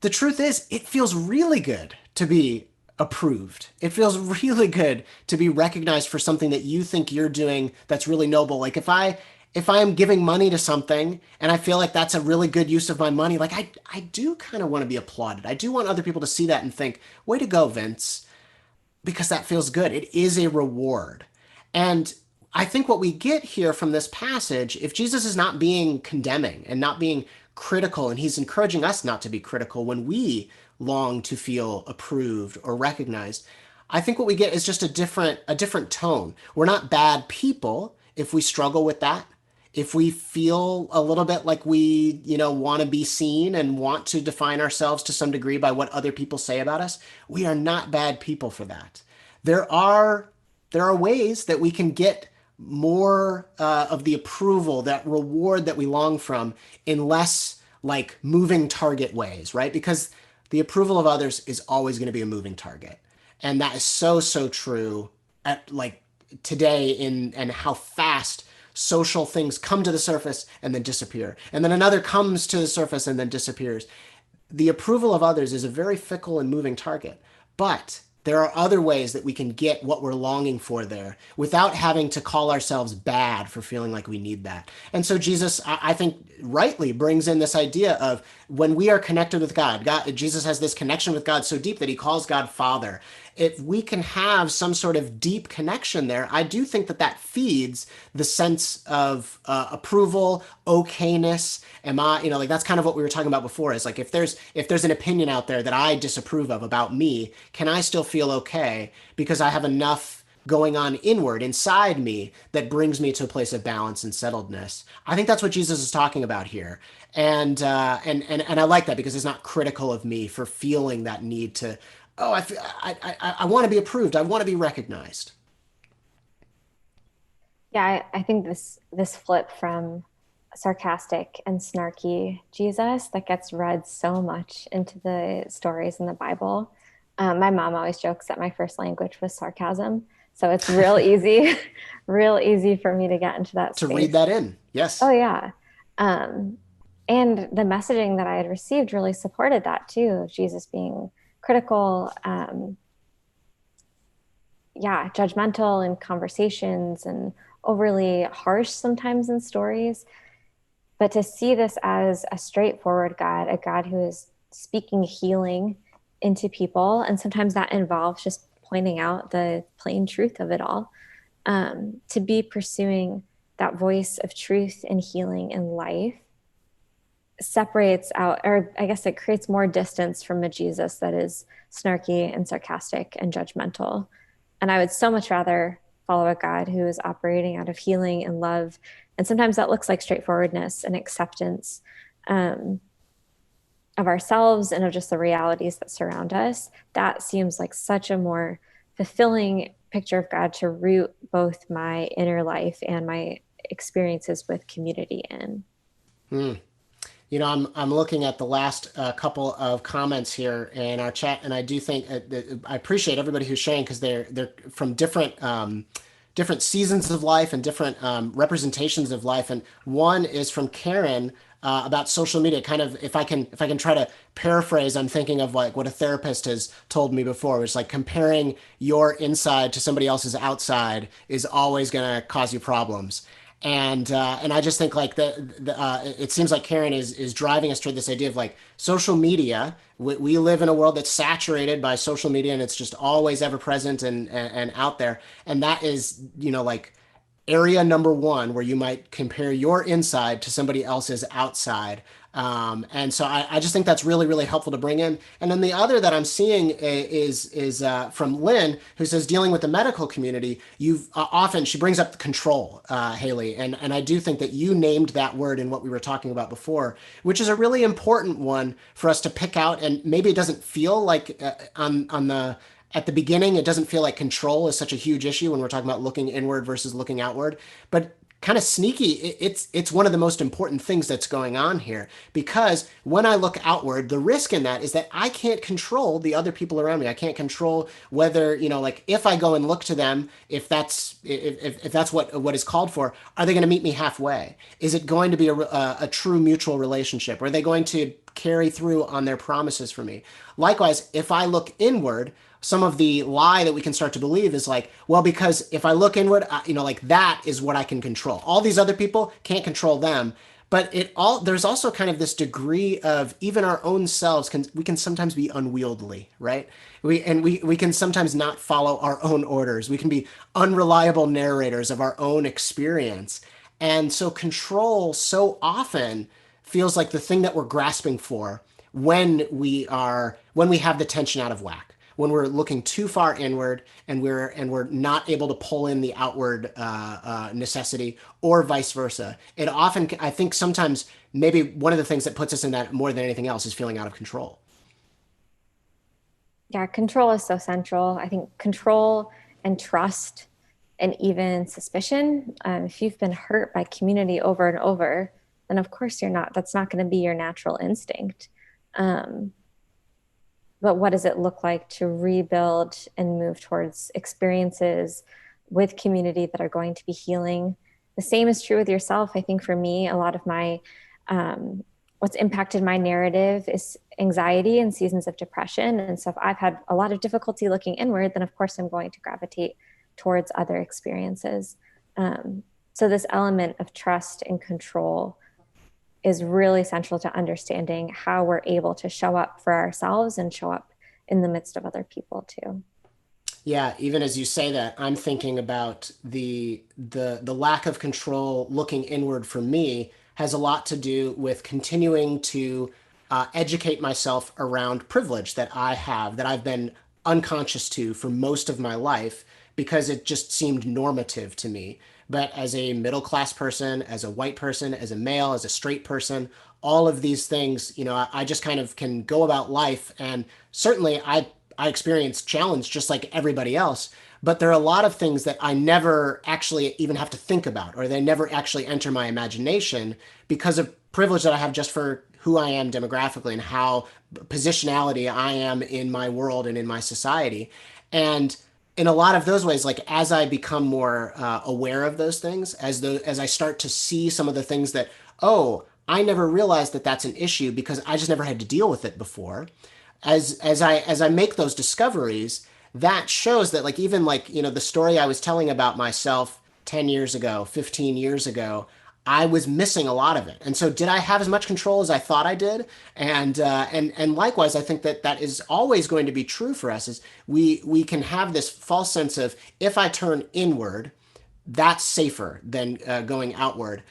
the truth is, it feels really good to be approved. It feels really good to be recognized for something that you think you're doing that's really noble. Like if I am giving money to something and I feel like that's a really good use of my money, like I do kind of want to be applauded. I do want other people to see that and think, way to go, Vince, because that feels good. It is a reward. And I think what we get here from this passage, if Jesus is not being condemning and not being critical, and he's encouraging us not to be critical when we long to feel approved or recognized, I think what we get is just a different tone. We're not bad people if we struggle with that, if we feel a little bit like we, want to be seen and want to define ourselves to some degree by what other people say about us, we are not bad people for that. There are there are ways that we can get more of the approval, that reward that we long from, in less like moving target ways, right? Because the approval of others is always going to be a moving target. And that is so, so true at like today in and how fast social things come to the surface and then disappear. And then another comes to the surface and then disappears. The approval of others is a very fickle and moving target. But there are other ways that we can get what we're longing for there without having to call ourselves bad for feeling like we need that. And so Jesus, I think, rightly brings in this idea of when we are connected with God, Jesus has this connection with God so deep that he calls God Father. If we can have some sort of deep connection there, I do think that that feeds the sense of approval, okayness. Am I, like that's kind of what we were talking about before. Is like if there's an opinion out there that I disapprove of about me, can I still feel okay because I have enough going on inward inside me that brings me to a place of balance and settledness? I think that's what Jesus is talking about here, and I like that because it's not critical of me for feeling that need to. Oh, I want to be approved. I want to be recognized. Yeah, I think this flip from sarcastic and snarky Jesus that gets read so much into the stories in the Bible. My mom always jokes that my first language was sarcasm. So it's real easy, real easy for me to get into that To read space. that in. Yes. Oh, yeah. Um, and the messaging that I had received really supported that too. Jesus being critical, yeah, judgmental in conversations and overly harsh sometimes in stories. But to see this as a straightforward God, a God who is speaking healing into people, and sometimes that involves just pointing out the plain truth of it all, to be pursuing that voice of truth and healing in life separates out, or I guess it creates more distance from a Jesus that is snarky and sarcastic and judgmental. And I would so much rather follow a God who is operating out of healing and love. And sometimes that looks like straightforwardness and acceptance of ourselves and of just the realities that surround us. That seems like such a more fulfilling picture of God to root both my inner life and my experiences with community in. Hmm. I'm looking at the last couple of comments here in our chat, and I do think I appreciate everybody who's sharing because they're from different seasons of life and different representations of life. And one is from Karen about social media. Kind of, if I can try to paraphrase, I'm thinking of like what a therapist has told me before, which is like comparing your inside to somebody else's outside is always going to cause you problems. And I just think like it seems like Karen is driving us toward this idea of like social media. We live in a world that's saturated by social media, and it's just always ever present and out there. And that is, like area number one where you might compare your inside to somebody else's outside. And so I just think that's really, really helpful to bring in. And then the other that I'm seeing is from Lynn, who says dealing with the medical community, you've often, she brings up the control, Haley. And I do think that you named that word in what we were talking about before, which is a really important one for us to pick out. And maybe it doesn't feel like at the beginning, it doesn't feel like control is such a huge issue when we're talking about looking inward versus looking outward. But kind of sneaky, it's one of the most important things that's going on here, because when I look outward, the risk in that is that I can't control the other people around me. I can't control whether, like if I go and look to them, if that's what is called for, are they going to meet me halfway? Is it going to be a true mutual relationship? Are they going to carry through on their promises for me? Likewise, if I look inward, some of the lie that we can start to believe is like, well, because if I look inward, like that is what I can control. All these other people can't control them. But there's also kind of this degree of even our own selves we can sometimes be unwieldy, right? We can sometimes not follow our own orders. We can be unreliable narrators of our own experience. And so control so often feels like the thing that we're grasping for when we have the tension out of whack, when we're looking too far inward and we're not able to pull in the outward necessity, or vice versa. It often, I think, sometimes maybe one of the things that puts us in that more than anything else is feeling out of control. Yeah, control is so central. I think control and trust and even suspicion. If you've been hurt by community over and over, then of course that's not going to be your natural instinct. Um, but what does it look like to rebuild and move towards experiences with community that are going to be healing? The same is true with yourself. I think for me, a lot of my what's impacted my narrative is anxiety and seasons of depression. And so if I've had a lot of difficulty looking inward, then of course I'm going to gravitate towards other experiences. So this element of trust and control is really central to understanding how we're able to show up for ourselves and show up in the midst of other people too. Yeah, even as you say that, I'm thinking about the lack of control looking inward for me has a lot to do with continuing to educate myself around privilege that I have, that I've been unconscious to for most of my life because it just seemed normative to me. But as a middle class person, as a white person, as a male, as a straight person, all of these things, I just kind of can go about life. And certainly I experience challenge just like everybody else. But there are a lot of things that I never actually even have to think about, or they never actually enter my imagination because of privilege that I have just for who I am demographically and how positionality I am in my world and in my society. And in a lot of those ways, like as I become more aware of those things, as I start to see some of the things that, oh, I never realized that that's an issue because I just never had to deal with it before. As I make those discoveries, that shows that, like, even like the story I was telling about myself 10 years ago, 15 years ago, I was missing a lot of it. And so did I have as much control as I thought I did? And likewise, I think that that is always going to be true for us, is we can have this false sense of, if I turn inward, that's safer than going outward.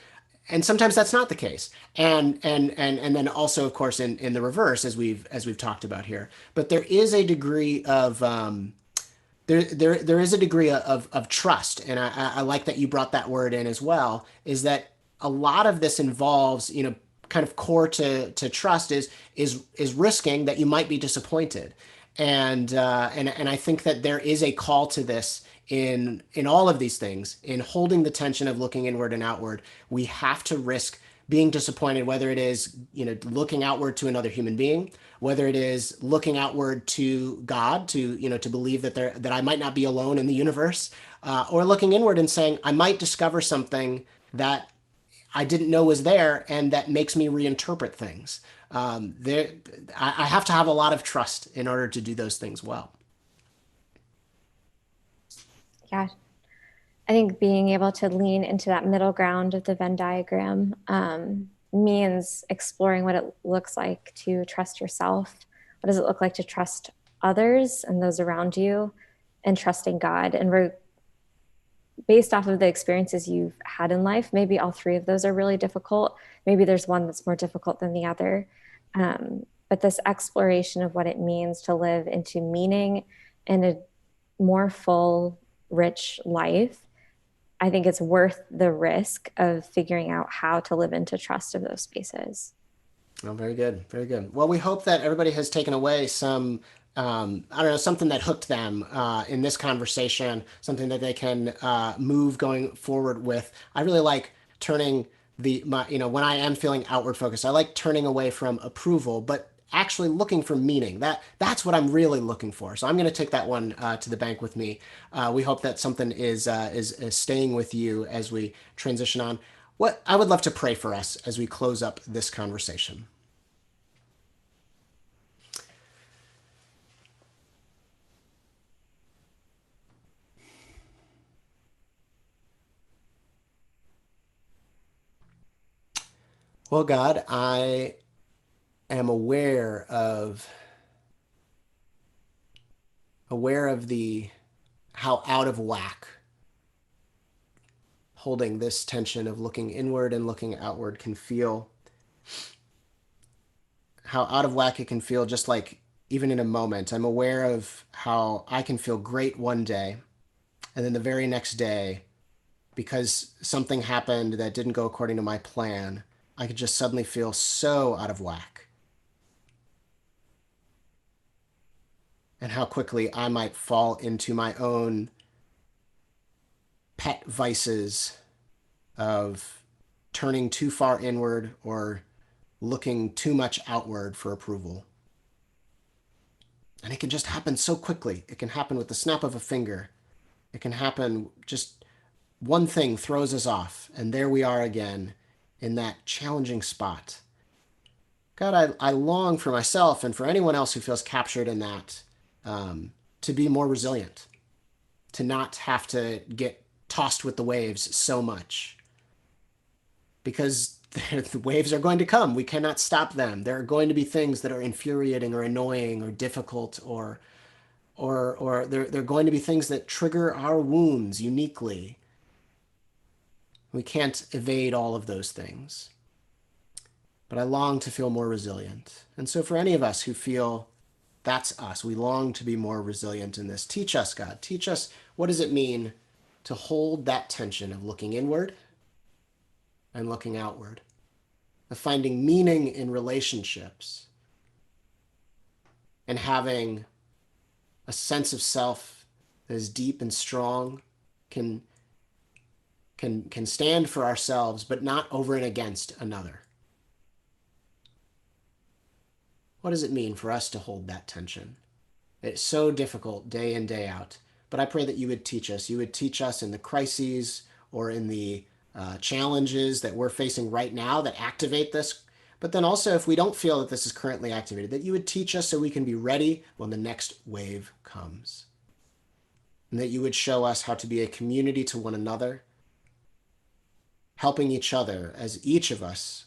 And sometimes that's not the case. And then also, of course, in the reverse, as we've talked about here. But there is a degree of there is a degree of trust, and I like that you brought that word in as well. Is that a lot of this involves, kind of core to trust is risking that you might be disappointed, and I think that there is a call to this in all of these things, in holding the tension of looking inward and outward. We have to risk being disappointed, whether it is looking outward to another human being, whether it is looking outward to God, to believe that I might not be alone in the universe, or looking inward and saying I might discover something that I didn't know was there, and that makes me reinterpret things. I have to have a lot of trust in order to do those things well. Yeah, I think being able to lean into that middle ground of the Venn diagram means exploring what it looks like to trust yourself. What does it look like to trust others and those around you, and trusting God? And based off of the experiences you've had in life, maybe all three of those are really difficult. Maybe there's one that's more difficult than the other. But this exploration of what it means to live into meaning and a more full, rich life, I think it's worth the risk of figuring out how to live into trust of those spaces. Oh, very good, very good. Well, we hope that everybody has taken away some, I don't know, something that hooked them in this conversation, something that they can move going forward with. I really like turning when I am feeling outward focused, I like turning away from approval, but actually looking for meaning. That's what I'm really looking for. So I'm going to take that one to the bank with me. We hope that something is staying with you as we transition on. What I would love to pray for us as we close up this conversation. Well, God, I am aware of the how out of whack holding this tension of looking inward and looking outward can feel, how out of whack it can feel, just like even in a moment. I'm aware of how I can feel great one day, and then the very next day, because something happened that didn't go according to my plan, I could just suddenly feel so out of whack. And how quickly I might fall into my own pet vices of turning too far inward or looking too much outward for approval. And it can just happen so quickly. It can happen with the snap of a finger. It can happen, just one thing throws us off, and there we are again in that challenging spot. God, I long for myself and for anyone else who feels captured in that, to be more resilient, to not have to get tossed with the waves so much. Because the waves are going to come. We cannot stop them. There are going to be things that are infuriating or annoying or difficult, or they're going to be things that trigger our wounds uniquely. We can't evade all of those things. But I long to feel more resilient. And so for any of us who feel that's us, we long to be more resilient in this. Teach us, God. Teach us, what does it mean to hold that tension of looking inward and looking outward, of finding meaning in relationships and having a sense of self that is deep and strong, can stand for ourselves, but not over and against another. What does it mean for us to hold that tension? It's so difficult day in, day out. But I pray that you would teach us. You would teach us in the crises or in the challenges that we're facing right now that activate this. But then also, if we don't feel that this is currently activated, that you would teach us so we can be ready when the next wave comes. And that you would show us how to be a community to one another, helping each other as each of us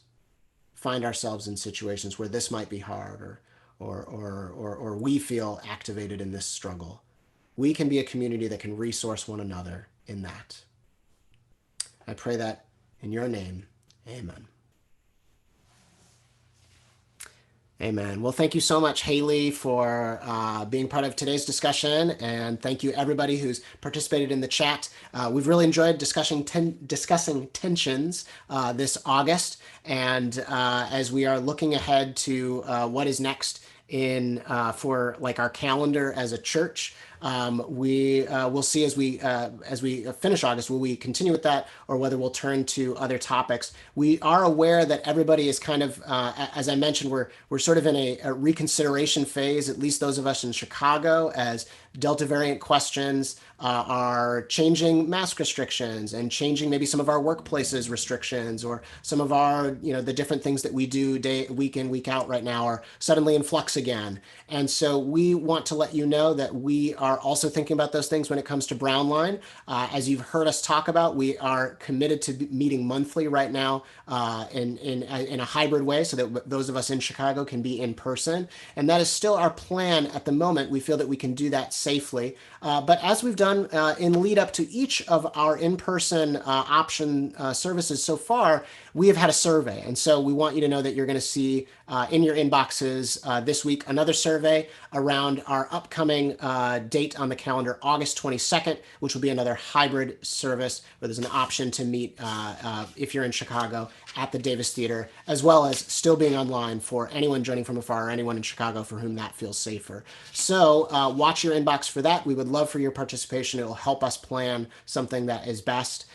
find ourselves in situations where this might be hard, or we feel activated in this struggle. We can be a community that can resource one another in that. I pray that in your name. Amen. Amen. Well, thank you so much, Haley, for being part of today's discussion. And thank you, everybody who's participated in the chat. We've really enjoyed discussing tensions this August. And as we are looking ahead to what is next in for like our calendar as a church, we will see as we finish August, will we continue with that or whether we'll turn to other topics. We are aware that everybody is kind of, as I mentioned, we're sort of in a reconsideration phase, at least those of us in Chicago, as Delta variant questions are changing mask restrictions and changing maybe some of our workplaces restrictions, or some of our, the different things that we do week in, week out right now are suddenly in flux again. And so we want to let you know that we are also thinking about those things when it comes to Brownline. As you've heard us talk about, we are committed to meeting monthly right now in a hybrid way, so that those of us in Chicago can be in person. And that is still our plan at the moment. We feel that we can do that safely. But as we've done in lead up to each of our in-person option services so far, we have had a survey. And so we want you to know that you're going to see in your inboxes this week another survey around our upcoming date on the calendar, August 22nd, which will be another hybrid service where there's an option to meet if you're in Chicago at the Davis Theater, as well as still being online for anyone joining from afar or anyone in Chicago for whom that feels safer. So watch your inbox for that. We would love for your participation. It will help us plan something that is best.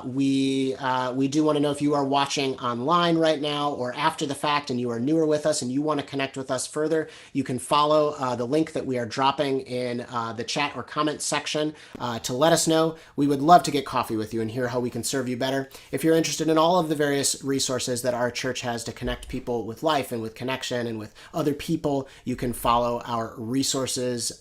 We do want to know if you are watching online right now or after the fact and you are newer with us and you want to connect with us further, you can follow the link that we are dropping in the chat or comment section to let us know. We would love to get coffee with you and hear how we can serve you better. If you're interested in all of the various resources that our church has to connect people with life and with connection and with other people, you can follow our resources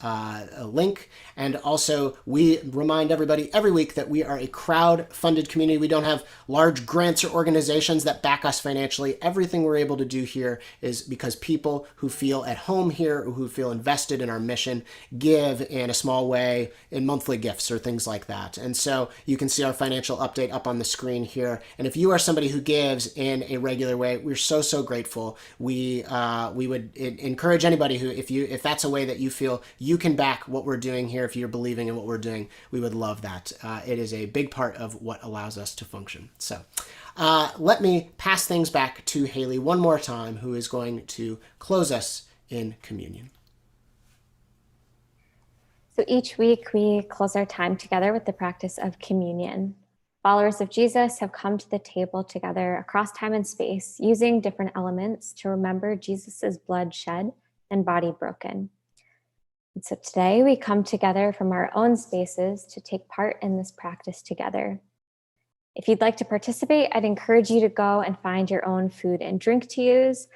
link. And also, we remind everybody every week that we are a crowd funded community. We don't have large grants or organizations that back us financially. Everything we're able to do here is because people who feel at home here, or who feel invested in our mission, give in a small way in monthly gifts or things like that. And so you can see our financial update up on the screen here. And if you are somebody who gives in a regular way, we're so grateful. We would encourage anybody who, if that's a way that you feel you can back what we're doing here, if you're believing in what we're doing, we would love that. It is a big part of what allows us to function. So let me pass things back to Haley one more time, who is going to close us in communion. So each week we close our time together with the practice of communion. Followers of Jesus have come to the table together across time and space, using different elements to remember Jesus's blood shed and body broken. And so today we come together from our own spaces to take part in this practice together. If you'd like to participate, I'd encourage you to go and find your own food and drink to use.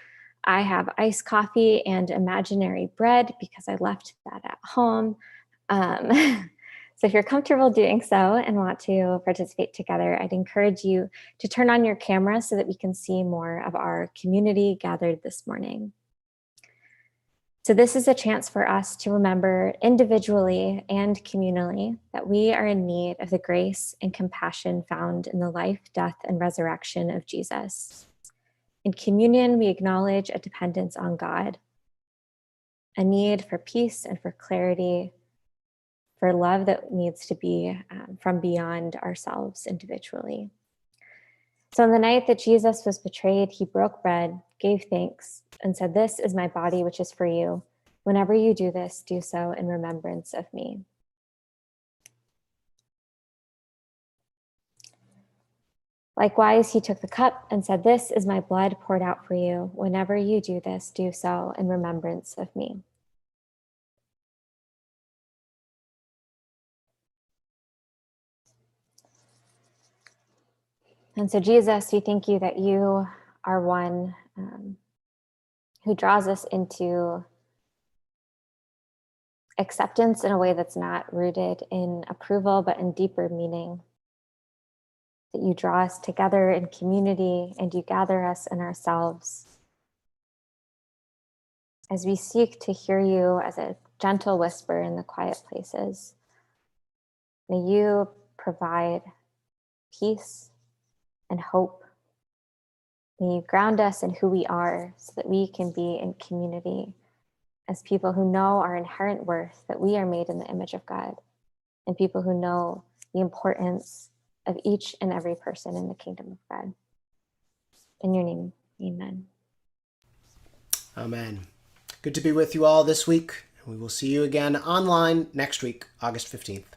I have iced coffee and imaginary bread because I left that at home. So if you're comfortable doing so and want to participate together, I'd encourage you to turn on your camera so that we can see more of our community gathered this morning. So this is a chance for us to remember individually and communally that we are in need of the grace and compassion found in the life, death, and resurrection of Jesus. In communion, we acknowledge a dependence on God, a need for peace and for clarity, for love that needs to be from beyond ourselves individually. So on the night that Jesus was betrayed, he broke bread, gave thanks, and said, "This is my body, which is for you. Whenever you do this, do so in remembrance of me." Likewise, he took the cup and said, "This is my blood poured out for you. Whenever you do this, do so in remembrance of me." And so, Jesus, we thank you that you are one who draws us into acceptance in a way that's not rooted in approval, but in deeper meaning. That you draw us together in community and you gather us in ourselves. As we seek to hear you as a gentle whisper in the quiet places, may you provide peace and hope. May you ground us in who we are so that we can be in community as people who know our inherent worth, that we are made in the image of God, and people who know the importance of each and every person in the kingdom of God. In your name, amen. Amen. Good to be with you all this week. We will see you again online next week, August 15th.